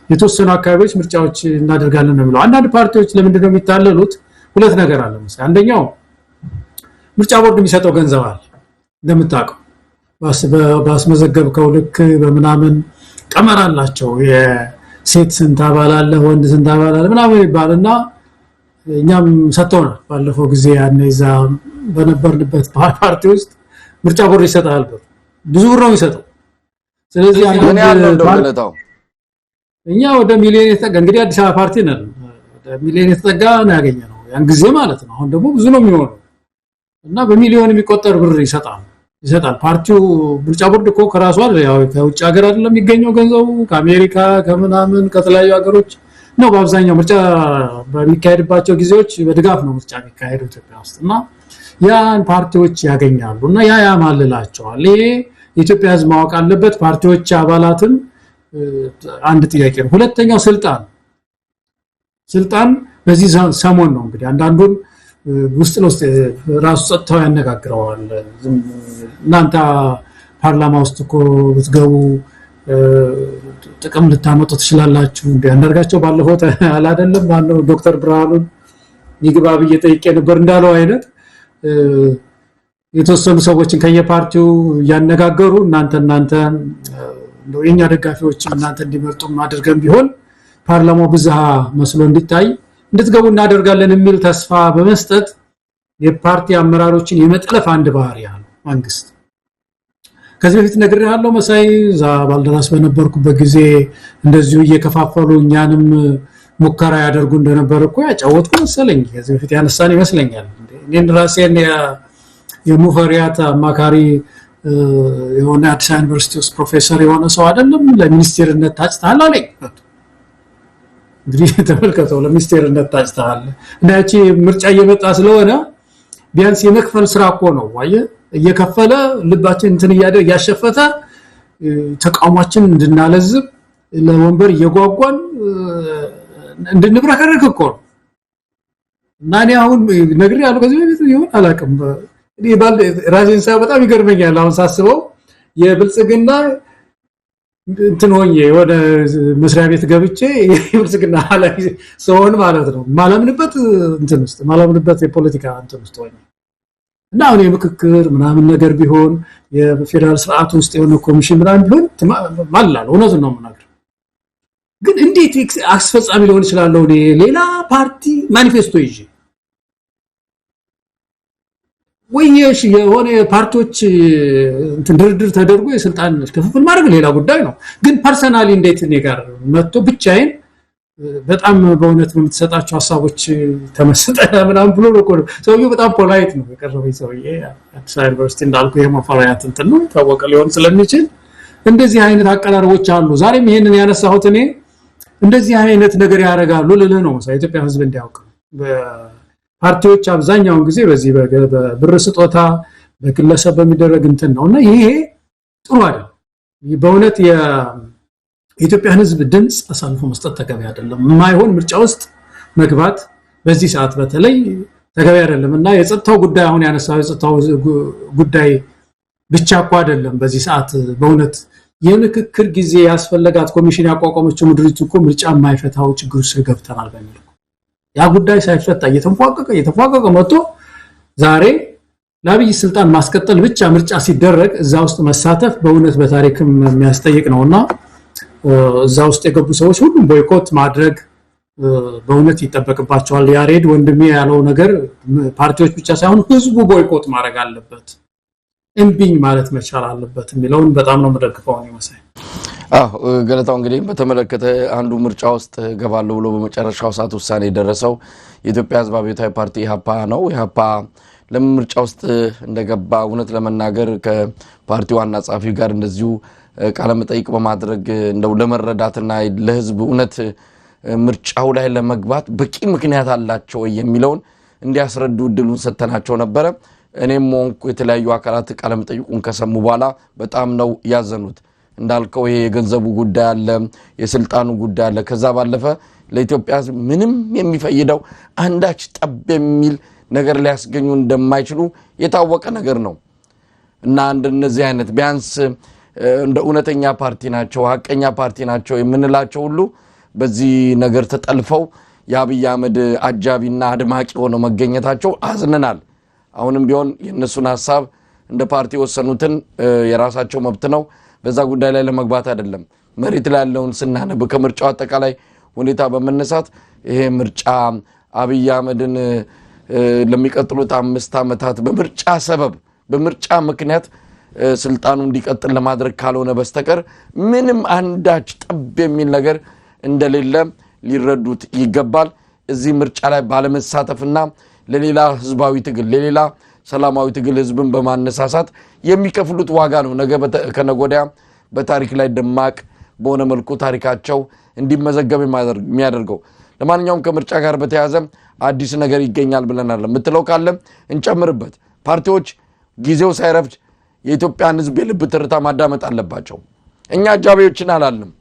የተወሰኑ አካባቢዎች ምርጫዎች እናደርጋለን ነው የሚለው። አንዳንድ ፓርቲዎች ለምንድን ነው የሚታለሉት? ሁለት ነገር አለ መሰለኝ። አንደኛው ምርጫ ቦርድ የሚሰጠው ገንዘብ አለ እንደምታውቀው ባስመዘገብከው ልክ በመናምን ቀመር አላቸው። የሴት ስንት አባል አለ ወንድ ስንት አባል አለ ምናምን ይባልና እኛም ሰጥተውናል ባለፈው ጊዜ ያኔ እዛ በነበርንበት ፓርቲ ውስጥ ምርጫ ቦርድ ይሰጣል ብዙ ብር ነው የሚሰጠው። ስለዚህ እኛ ወደ ሚሊዮን የተጠጋ እንግዲህ አዲስ አበባ ፓርቲ ነን ወደ ሚሊዮን የተጠጋ ነው ያገኘነው ያን ጊዜ ማለት ነው። አሁን ደግሞ ብዙ ነው የሚሆነው እና በሚሊዮን የሚቆጠር ብር ይሰጣል ፓርቲው። ምርጫ ቦርድ እኮ ከራሱ አይደል ያው ከውጭ ሀገር አይደለም የሚገኘው ገንዘቡ ከአሜሪካ ከምናምን ከተለያዩ ሀገሮች ነው በአብዛኛው ምርጫ በሚካሄድባቸው ጊዜዎች በድጋፍ ነው ምርጫ የሚካሄደው ኢትዮጵያ ውስጥና ያን ፓርቲዎች ያገኛሉና ያ ያማልላቸዋል። ይሄ የኢትዮጵያ ሕዝብ ማወቅ አለበት። ፓርቲዎች አባላትን አንድ ጥያቄ ነው። ሁለተኛው ስልጣን በዚህ ሰሞን ነው እንግዲህ አንዳንዱን ውስጥ ለውስጥ ራሱ ጸጥታው ያነጋግረዋል። እናንተ ፓርላማ ውስጥ እኮ ብትገቡ ጥቅም ልታመጡ ትችላላችሁ እንዲያንደርጋቸው ባለፈው አይደለም ባለው ዶክተር ብርሃኑን ይግባብ እየጠየቀ ነበር እንዳለው አይነት የተወሰኑ ሰዎችን ከየፓርቲው ያነጋገሩ እናንተ እንደው የኛ ደጋፊዎች እናንተ እንዲመርጡ ማድረግም ቢሆን ፓርላማው ብዝሃ መስሎ እንዲታይ እንድትገቡ እናደርጋለን የሚል ተስፋ በመስጠት የፓርቲ አመራሮችን የመጥለፍ አንድ ባህሪ ያለው መንግስት ከዚህ በፊት ነግሬሃለሁ መሳይ ዛ ባልደራስ በነበርኩበት ጊዜ እንደዚሁ እየከፋፈሉ እኛንም ሙከራ ያደርጉ እንደነበር እኮ ያጫወትኩ መሰለኝ ከዚህ በፊት ያነሳን ይመስለኛል። እኔን ራሴን የሙፈሪያት አማካሪ የሆነ አዲስ አበባ ዩኒቨርሲቲ ውስጥ ፕሮፌሰር የሆነ ሰው አይደለም ለሚኒስቴርነት ታጭታል አለኝ። እንግዲህ ተመልከተው ለሚኒስቴርነት ታጭታል እና እቺ ምርጫ እየመጣ ስለሆነ ቢያንስ የመክፈል ስራ እኮ ነው ዋየ እየከፈለ ልባችን እንትን ያሸፈተ ተቃውሟችን እንድናለዝብ ለወንበር እየጓጓን እንድንብረከረክ እኮ ነው። እና እኔ አሁን ነግሬ ያለው ከዚህ በፊት ይሁን አላውቅም እኔ ራሴን ሳይሆን በጣም ይገርመኛል አሁን ሳስበው የብልጽግና እንትን ሆኜ ወደ መስሪያ ቤት ገብቼ የብልጽግና ኃላፊ ሰውን ማለት ነው ማለምንበት እንትን ውስጥ ማለምንበት የፖለቲካ እንትን ውስጥ ሆኜ እና አሁን የምክክር ምናምን ነገር ቢሆን የፌደራል ስርዓት ውስጥ የሆነ ኮሚሽን ምናምን ቢሆን ማላል እውነቱን ነው የምናገር። ግን እንዴት አስፈጻሚ ሊሆን ይችላል ነው ሌላ ፓርቲ ማኒፌስቶ ይዤ ወይስ የሆነ ፓርቲዎች እንትን ድርድር ተደርጎ የስልጣን ክፍፍል ማድረግ ሌላ ጉዳይ ነው። ግን ፐርሰናሊ እንዴት እኔ ጋር መጥቶ ብቻዬን በጣም በእውነት የምትሰጣቸው ሐሳቦች ተመስጠና ምናምን ብሎ ነው ሰውዬው በጣም ፖላይት ነው የቀረበው ሰውዬ አዲስ አበባ ዩኒቨርሲቲ እንዳልኩ የመፈራያት እንትን ነው ታወቀ ሊሆን ስለሚችል እንደዚህ አይነት አቀራረቦች አሉ። ዛሬም ይሄንን ያነሳሁት እኔ እንደዚህ አይነት ነገር ያደርጋሉ ለለለ ነው ኢትዮጵያ ሕዝብ እንዲያውቅ። ፓርቲዎች አብዛኛውን ጊዜ በዚህ በብር ስጦታ በግለሰብ በሚደረግ እንትን ነውና ይሄ ጥሩ አይደለም። በእውነት የኢትዮጵያን ሕዝብ ድምጽ አሳልፎ መስጠት ተገቢ አይደለም። የማይሆን ምርጫ ውስጥ መግባት በዚህ ሰዓት በተለይ ተገቢ አይደለምና የጸጥታው ጉዳይ አሁን ያነሳው የጸጥታው ጉዳይ ብቻ እኮ አይደለም። በዚህ ሰዓት በእውነት የምክክር ጊዜ ያስፈልጋት ኮሚሽን ያቋቋመችው ምድሪቱ እኮ ምርጫ የማይፈታው ችግር ውስጥ ገብተናል በሚል ያ ጉዳይ ሳይፈታ እየተንፏቀቀ መጥቶ ዛሬ ለአብይ ስልጣን ማስቀጠል ብቻ ምርጫ ሲደረግ እዛ ውስጥ መሳተፍ በእውነት በታሪክም የሚያስጠይቅ ነውና እዛ ውስጥ የገቡ ሰዎች ሁሉም ቦይኮት ማድረግ በእውነት ይተበቅባቸዋል። ያሬድ ወንድሜ ያለው ነገር ፓርቲዎች ብቻ ሳይሆን ህዝቡ ቦይኮት ማድረግ አለበት፣ እምቢኝ ማለት መቻል አለበት የሚለውን በጣም ነው መደግፈው ነው መሳይ። ገለታው እንግዲህ በተመለከተ አንዱ ምርጫ ውስጥ ገባለው ብሎ በመጨረሻው ሰዓት ውሳኔ ደረሰው የኢትዮጵያ ህዝብ አብዮታዊ ፓርቲ ኢህአፓ ነው። ኢህአፓ ለምርጫ ውስጥ እንደገባ እውነት ለመናገር ከፓርቲው ዋና ጸሐፊ ጋር እንደዚሁ ቃለ መጠይቅ በማድረግ እንደው ለመረዳትና ለህዝብ እውነት ምርጫው ላይ ለመግባት በቂ ምክንያት አላቸው የሚለውን እንዲያስረዱ እድሉን ሰተናቸው ነበር። እኔም ሞንኩ የተለያዩ አካላት ቃለ መጠይቁን ከሰሙ በኋላ በጣም ነው ያዘኑት። እንዳልከው ይሄ የገንዘቡ ጉዳይ አለ፣ የስልጣኑ ጉዳይ አለ። ከዛ ባለፈ ለኢትዮጵያ ምንም የሚፈይደው አንዳች ጠብ የሚል ነገር ሊያስገኙ እንደማይችሉ የታወቀ ነገር ነው እና እንደነዚህ አይነት ቢያንስ እንደ እውነተኛ ፓርቲ ናቸው ሐቀኛ ፓርቲ ናቸው የምንላቸው ሁሉ በዚህ ነገር ተጠልፈው የአብይ አህመድ አጃቢና አድማቂ ሆነው መገኘታቸው አዝነናል። አሁንም ቢሆን የነሱን ሐሳብ እንደ ፓርቲ ወሰኑትን የራሳቸው መብት ነው። በዛ ጉዳይ ላይ ለመግባት አይደለም። መሬት ላይ ያለውን ስናነብ ከምርጫው አጠቃላይ ሁኔታ በመነሳት ይሄ ምርጫ አብይ አህመድን ለሚቀጥሉት 5 ዓመታት በምርጫ ሰበብ በምርጫ ምክንያት ስልጣኑ እንዲቀጥል ለማድረግ ካልሆነ በስተቀር ምንም አንዳች ጠብ የሚል ነገር እንደሌለ ሊረዱት ይገባል። እዚህ ምርጫ ላይ ባለመሳተፍና ለሌላ ህዝባዊ ትግል ለሌላ ሰላማዊ ትግል ህዝብን በማነሳሳት የሚከፍሉት ዋጋ ነው ነገ ከነጎዲያ በታሪክ ላይ ደማቅ በሆነ መልኩ ታሪካቸው እንዲመዘገብ የሚያደርገው። ለማንኛውም ከምርጫ ጋር በተያያዘ አዲስ ነገር ይገኛል ብለናል። ምትለው ካለ እንጨምርበት። ፓርቲዎች ጊዜው ሳይረፍድ የኢትዮጵያን ህዝብ የልብ ትርታ ማዳመጥ አለባቸው። እኛ አጃቢዎችን አላልንም።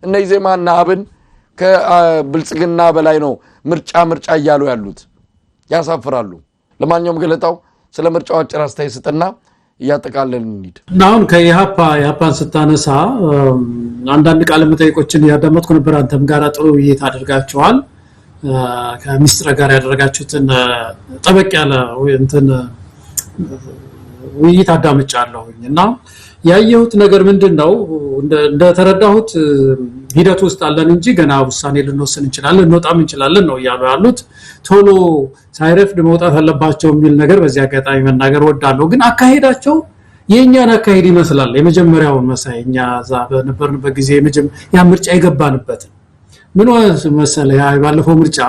እነ ኢዜማና አብን ከብልጽግና በላይ ነው ምርጫ እያሉ ያሉት ያሳፍራሉ። ለማንኛውም ገለታው ስለ ምርጫው አጭር አስተያየት ስጥና እያጠቃለልን እንሂድ። አሁን ከኢህአፓን ስታነሳ አንዳንድ ቃለ መጠይቆችን ያዳመጥኩ ነበር። አንተም ጋር ጥሩ ውይይት አድርጋችኋል። ከሚኒስትር ጋር ያደረጋችሁትን ጠበቅ ያለ ውይይት አዳምጫለሁና ያየሁት ነገር ምንድነው እንደተረዳሁት ሂደት ውስጥ አለን እንጂ ገና ውሳኔ ልንወስን እንችላለን እንወጣም እንችላለን ነው ያሉት። ቶሎ ሳይረፍድ መውጣት አለባቸው የሚል ነገር በዚያ አጋጣሚ መናገር ወዳለሁ። ግን አካሄዳቸው የኛን አካሄድ ይመስላል። የመጀመሪያውን መሳይኛ ዛ በነበርንበት ጊዜ ያ ምርጫ ይገባንበት ምን መሰለ ያ ባለፈው ምርጫ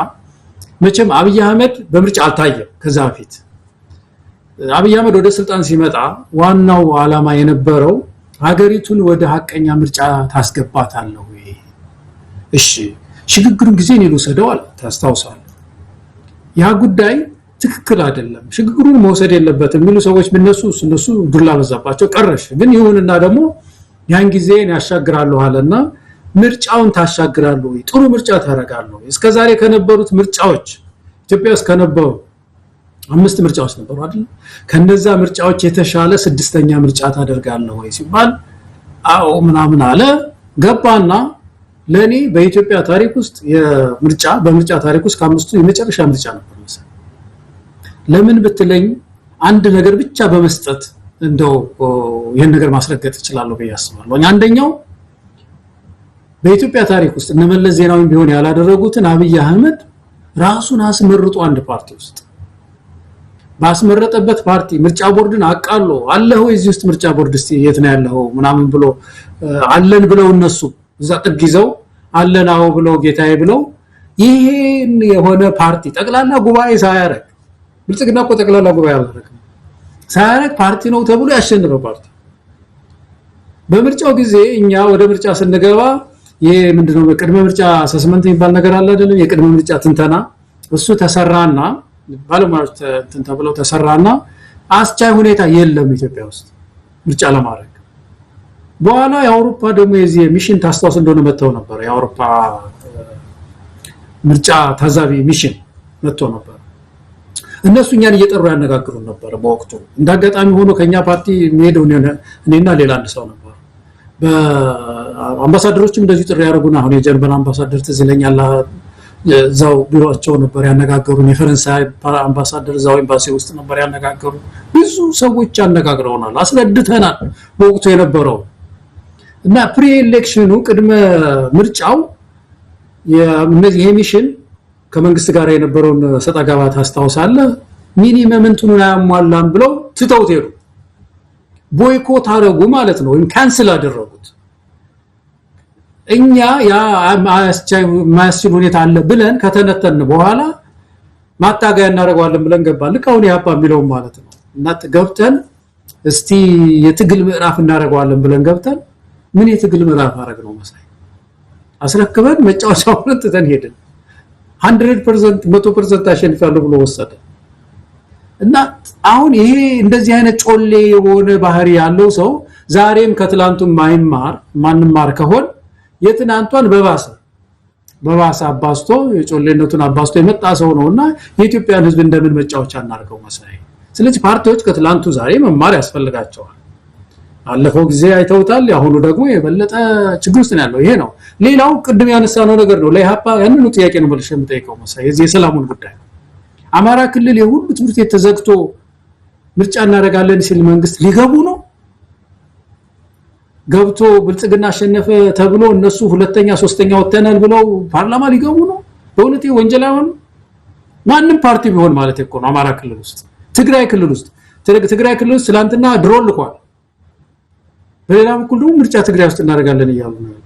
መቼም አብይ አህመድ በምርጫ አልታየም። ከዛ በፊት አብይ አህመድ ወደ ስልጣን ሲመጣ ዋናው ዓላማ የነበረው ሀገሪቱን ወደ ሐቀኛ ምርጫ ታስገባታለሁ። እሺ ሽግግሩን ጊዜ ነው ወሰደዋል። ታስታውሳለህ? ያ ጉዳይ ትክክል አይደለም፣ ሽግግሩን መውሰድ የለበትም የሚሉ ሰዎች እነሱ ዱላ በዛባቸው ቀረሽ። ግን ይሁንና ደግሞ ያን ጊዜን ያሻግራሉ አለና ምርጫውን ታሻግራሉ ወይ ጥሩ ምርጫ ታረጋሉ። እስከዛሬ ከነበሩት ምርጫዎች ኢትዮጵያ ውስጥ ከነበሩ 5 ምርጫዎች ነበሩ አይደል? ከነዛ ምርጫዎች የተሻለ 6ኛ ምርጫ ታደርጋለህ ወይ ሲባል አዎ ምናምን አለ ገባና ለኔ በኢትዮጵያ ታሪክ ውስጥ በምርጫ ታሪክ ውስጥ ከ5ቱ የመጨረሻ ምርጫ ነበር መሰለኝ። ለምን ብትለኝ አንድ ነገር ብቻ በመስጠት እንደው ይሄን ነገር ማስረገጥ ይችላል ብዬ አስባለሁ። አንደኛው በኢትዮጵያ ታሪክ ውስጥ እነመለስ ዜናዊ ቢሆን ያላደረጉትን አብይ አህመድ ራሱን አስመርጦ አንድ ፓርቲ ውስጥ ባስመረጠበት ፓርቲ ምርጫ ቦርድን አቃሎ አለሁ እዚህ ውስጥ ምርጫ ቦርድ እስቲ የት ነው ያለው ምናምን ብሎ አለን ብለው እነሱ እዛ ጥግ ይዘው አለናው ብለው ጌታዬ ብለው ይሄን የሆነ ፓርቲ ጠቅላላ ጉባኤ ሳያረግ ብልጽግና እኮ ጠቅላላ ጉባኤ አላረገም ሳያረግ ፓርቲ ነው ተብሎ ያሸነፈው ፓርቲ። በምርጫው ጊዜ እኛ ወደ ምርጫ ስንገባ ይሄ ምንድነው ቅድመ ምርጫ አሰስመንት የሚባል ነገር አለ አይደል? የቅድመ ምርጫ ትንተና እሱ ተሰራና ባለሙያዎች ተብለው ተሰራና አስቻይ ሁኔታ የለም ኢትዮጵያ ውስጥ ምርጫ ለማድረግ። በኋላ የአውሮፓ ደግሞ የዚህ ሚሽን ታስታውስ እንደሆነ መጥተው ነበር። የአውሮፓ ምርጫ ታዛቢ ሚሽን መጥተው ነበር። እነሱ እኛን እየጠሩ ያነጋግሩ ነበር በወቅቱ። እንዳጋጣሚ ሆኖ ከኛ ፓርቲ የሚሄደው እኔና ሌላ አንድ ሰው ነበር። በአምባሳደሮችም እንደዚህ ጥሪ ያደርጉና አሁን የጀርመን አምባሳደር ትዝለኛል እዛው ቢሮአቸው ነበር ያነጋገሩን። የፈረንሳይ አምባሳደር እዛው ኤምባሲ ውስጥ ነበር ያነጋገሩ። ብዙ ሰዎች ያነጋግረውናል፣ አስረድተናል በወቅቱ የነበረው እና ፕሪ ኤሌክሽኑ ቅድመ ምርጫው የነዚህ ሚሽን ከመንግስት ጋር የነበረውን ሰጣጋባ ታስታውሳለህ? ሚኒመም እንትኑን አያሟላም ብለው ትተውት ሄዱ። ቦይኮት አደረጉ ማለት ነው፣ ወይም ካንስል አደረጉት። እኛ ያ ማያስችል ሁኔታ አለ ብለን ከተነተን በኋላ ማታገያ እናደርገዋለን ብለን ገባን። ልክ አሁን ያፓ የሚለው ማለት ነው። እና ገብተን እስቲ የትግል ምዕራፍ እናደርገዋለን ብለን ገብተን ምን የትግል ምዕራፍ አደረግነው መሳይ አስረክበን መጫወቻውን ትተን ሄድን። 100% 100% አሸንፋለሁ ብሎ ወሰደ። እና አሁን ይሄ እንደዚህ አይነት ጮሌ የሆነ ባህሪ ያለው ሰው ዛሬም ከትላንቱ ማንማር ከሆነ የትናንቷን በባሰ አባስቶ የጮሌነቱን አባስቶ የመጣ ሰው ነውና የኢትዮጵያን ሕዝብ እንደምን መጫወቻ እናርገው መሳይ። ስለዚህ ፓርቲዎች ከትላንቱ ዛሬ መማር ያስፈልጋቸዋል። አለፈው ጊዜ አይተውታል፣ ያሁኑ ደግሞ የበለጠ ችግር ውስጥ ነው ያለው። ይሄ ነው። ሌላው ቅድም ያነሳነው ነገር ነው። ለኢህአፓ ያንኑ ጥያቄ ነው መልሼ የምጠይቀው መሳይ። የዚህ የሰላሙን ጉዳይ አማራ ክልል የሁሉ ትምህርት ቤት ተዘግቶ ምርጫ እናደርጋለን ሲል መንግስት ሊገቡ ነው ገብቶ ብልጽግና አሸነፈ ተብሎ እነሱ ሁለተኛ ሶስተኛ ወተናል ብለው ፓርላማ ሊገቡ ነው። በእውነት ወንጀል አይሆን ማንም ፓርቲ ቢሆን ማለት እኮ ነው። አማራ ክልል ውስጥ ትግራይ ክልል ውስጥ ትላንትና ድሮን ልኳል። በሌላ በኩል ደግሞ ምርጫ ትግራይ ውስጥ እናደርጋለን እያሉ ነው።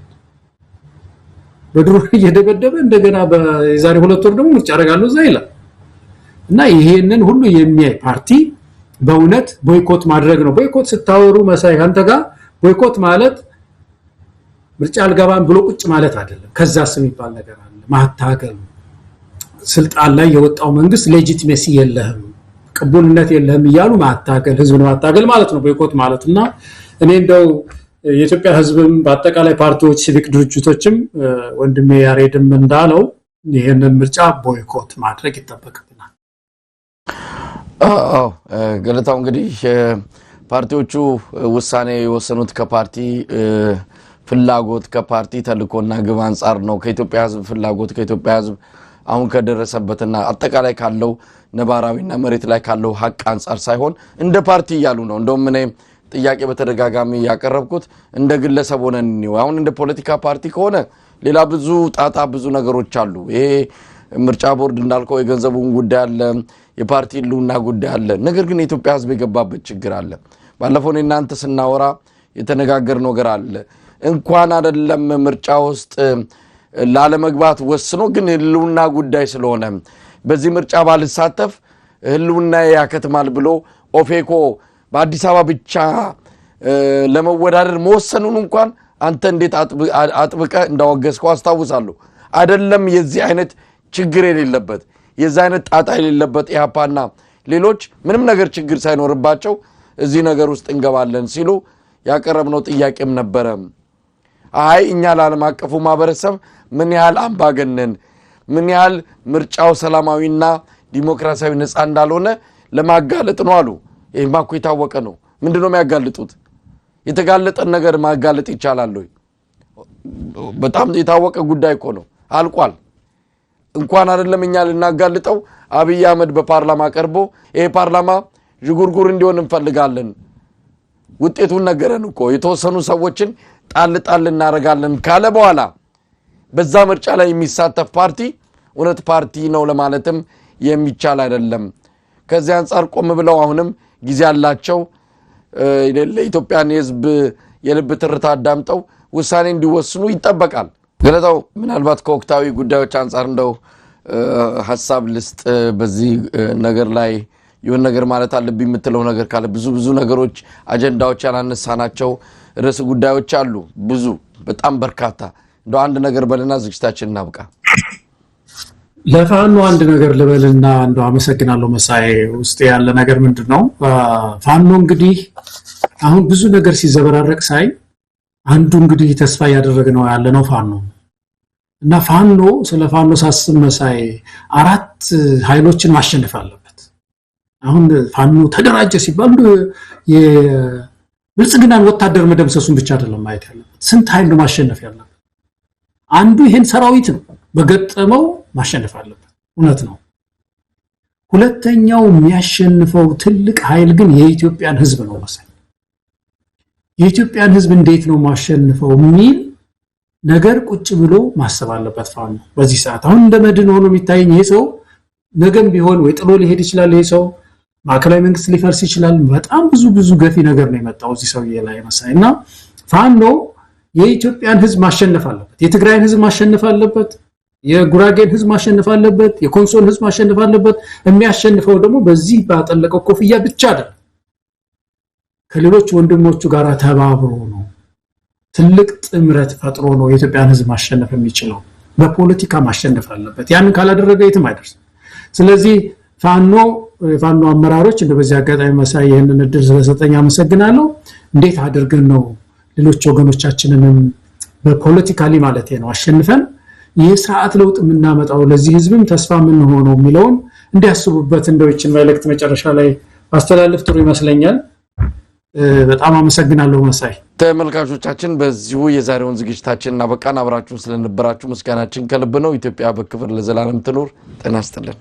በድሮን እየደበደበ እንደገና በዛሬ 2 ወር ደግሞ ምርጫ ያደርጋሉ እዛ ይላል። እና ይሄንን ሁሉ የሚያይ ፓርቲ በእውነት ቦይኮት ማድረግ ነው። ቦይኮት ስታወሩ መሳይ አንተ ጋር ቦይኮት ማለት ምርጫ አልገባም ብሎ ቁጭ ማለት አይደለም። ከዛስ የሚባል ነገር አለ። ማታገል፣ ስልጣን ላይ የወጣው መንግስት ሌጂቲሜሲ የለህም፣ ቅቡልነት የለህም እያሉ ማታገል፣ ህዝብን ማታገል ማለት ነው ቦይኮት ማለትና እኔ እንደው የኢትዮጵያ ህዝብም በአጠቃላይ ፓርቲዎች፣ ሲቪክ ድርጅቶችም ወንድሜ ያሬድም እንዳለው ይሄንን ምርጫ ቦይኮት ማድረግ ይጠበቅብናል። ገለታው እንግዲህ ፓርቲዎቹ ውሳኔ የወሰኑት ከፓርቲ ፍላጎት ከፓርቲ ተልኮና ግብ አንጻር ነው። ከኢትዮጵያ ህዝብ ፍላጎት ከኢትዮጵያ ህዝብ አሁን ከደረሰበትና አጠቃላይ ካለው ነባራዊና መሬት ላይ ካለው ሀቅ አንጻር ሳይሆን እንደ ፓርቲ እያሉ ነው። እንደውም እኔ ጥያቄ በተደጋጋሚ ያቀረብኩት እንደ ግለሰብ ሆነን ነው። አሁን እንደ ፖለቲካ ፓርቲ ከሆነ ሌላ ብዙ ጣጣ ብዙ ነገሮች አሉ። ይሄ ምርጫ ቦርድ እንዳልከው የገንዘቡን ጉዳይ አለ፣ የፓርቲ ህልውና ጉዳይ አለ። ነገር ግን የኢትዮጵያ ህዝብ የገባበት ችግር አለ። ባለፈው እናንተ ስናወራ የተነጋገር ነገር አለ። እንኳን አይደለም ምርጫ ውስጥ ላለመግባት ወስኖ ግን ህልውና ጉዳይ ስለሆነ በዚህ ምርጫ ባልሳተፍ ህልውና ያከትማል ብሎ ኦፌኮ በአዲስ አበባ ብቻ ለመወዳደር መወሰኑን እንኳን አንተ እንዴት አጥብቀ እንዳወገዝከው አስታውሳለሁ። አይደለም የዚህ አይነት ችግር የሌለበት የዚህ አይነት ጣጣ የሌለበት ኢህአፓና ሌሎች ምንም ነገር ችግር ሳይኖርባቸው እዚህ ነገር ውስጥ እንገባለን ሲሉ ያቀረብነው ጥያቄም ነበረ። አይ እኛ ለዓለም አቀፉ ማህበረሰብ ምን ያህል አምባገነን ምን ያህል ምርጫው ሰላማዊና ዲሞክራሲያዊ ነፃ እንዳልሆነ ለማጋለጥ ነው አሉ። ይሄማ እኮ የታወቀ ነው። ምንድነው የሚያጋልጡት? የተጋለጠን ነገር ማጋለጥ ይቻላል ወይ? በጣም የታወቀ ጉዳይ እኮ ነው። አልቋል። እንኳን አይደለም እኛ ልናጋልጠው አብይ አህመድ በፓርላማ ቀርቦ ይሄ ፓርላማ ጅጉርጉር እንዲሆን እንፈልጋለን ውጤቱን ነገረን እኮ የተወሰኑ ሰዎችን ጣል እናረጋለን ካለ በኋላ በዛ ምርጫ ላይ የሚሳተፍ ፓርቲ እውነት ፓርቲ ነው ለማለትም የሚቻል አይደለም። ከዚህ አንፃር ቆም ብለው አሁንም ጊዜ ያላቸው ለኢትዮጵያን ህዝብ የልብ ትርታ አዳምጠው ውሳኔ እንዲወስኑ ይጠበቃል። ገለታው ምናልባት ከወቅታዊ ጉዳዮች አንፃር እንደው ሐሳብ ልስጥ በዚህ ነገር ላይ ይሁን ነገር ማለት አለብኝ የምትለው ነገር ካለ ብዙ ነገሮች አጀንዳዎች ያላነሳናቸው ርዕስ ጉዳዮች አሉ። ብዙ በጣም በርካታ እንደው አንድ ነገር በልና ዝግጅታችን እናብቃ። ለፋኖ አንድ ነገር ልበልና እንደው አመሰግናለሁ መሳይ። ውስጥ ያለ ነገር ምንድነው? ፋኖ እንግዲህ አሁን ብዙ ነገር ሲዘበራረቅ ሳይ አንዱ እንግዲህ ተስፋ ያደረግነው ያለ ነው ፋኖ እና ፋኖ ስለ ፋኖ ሳስብ መሳይ 4 ኃይሎችን ማሸነፍ አለበት። አሁን ፋኖ ተደራጀ ሲባል የብልጽግናን ወታደር መደምሰሱን ብቻ አይደለም ማየት ያለበት፣ ስንት ኃይል ማሸነፍ ያለበት። አንዱ ይሄን ሰራዊት ነው በገጠመው ማሸነፍ አለበት እውነት ነው ሁለተኛው የሚያሸንፈው ትልቅ ኃይል ግን የኢትዮጵያን ህዝብ ነው መሰለኝ የኢትዮጵያን ህዝብ እንዴት ነው ማሸነፈው ሚል ነገር ቁጭ ብሎ ማሰብ አለበት ፋኖ በዚህ ሰዓት አሁን እንደ መድን ሆኖ የሚታየኝ ይሄ ሰው ነገም ቢሆን ወይ ጥሎ ሊሄድ ይችላል ይሄ ሰው ማዕከላዊ መንግስት ሊፈርስ ይችላል በጣም ብዙ ገፊ ነገር ነው የመጣው እዚህ ሰውዬ ላይ መሰለኝና ፋኖ የኢትዮጵያን ህዝብ ማሸነፍ አለበት የትግራይን ህዝብ ማሸነፍ አለበት የጉራጌን ህዝብ ማሸነፍ አለበት የኮንሶን ህዝብ ማሸነፍ አለበት የሚያሸንፈው ደግሞ በዚህ ባጠለቀው ኮፍያ ብቻ አይደለም ከሌሎች ወንድሞቹ ጋር ተባብሮ ነው ትልቅ ጥምረት ፈጥሮ ነው የኢትዮጵያን ህዝብ ማሸነፍ የሚችለው በፖለቲካ ማሸነፍ አለበት ያን ካላደረገ የትም አይደርስም ስለዚህ ፋኖ አመራሮች እንደዚህ አጋጣሚ መሳይ ይሄንን እድል ስለሰጠኝ አመሰግናለሁ እንዴት አድርገን ነው ሌሎች ወገኖቻችንንም በፖለቲካሊ ማለት ነው አሸንፈን የሥርዓት ለውጥ የምናመጣው ለዚህ ህዝብም ተስፋ ምን ሆኖ የሚለውን እንዲያስቡበት እንደውችን መልእክት መጨረሻ ላይ አስተላልፍ ጥሩ ይመስለኛል በጣም አመሰግናለሁ መሳይ ተመልካቾቻችን በዚሁ የዛሬውን ዝግጅታችንን አበቃን አብራችሁን ስለነበራችሁ ምስጋናችን ከልብ ነው ኢትዮጵያ በክብር ለዘላለም ትኑር ጤና ይስጥልን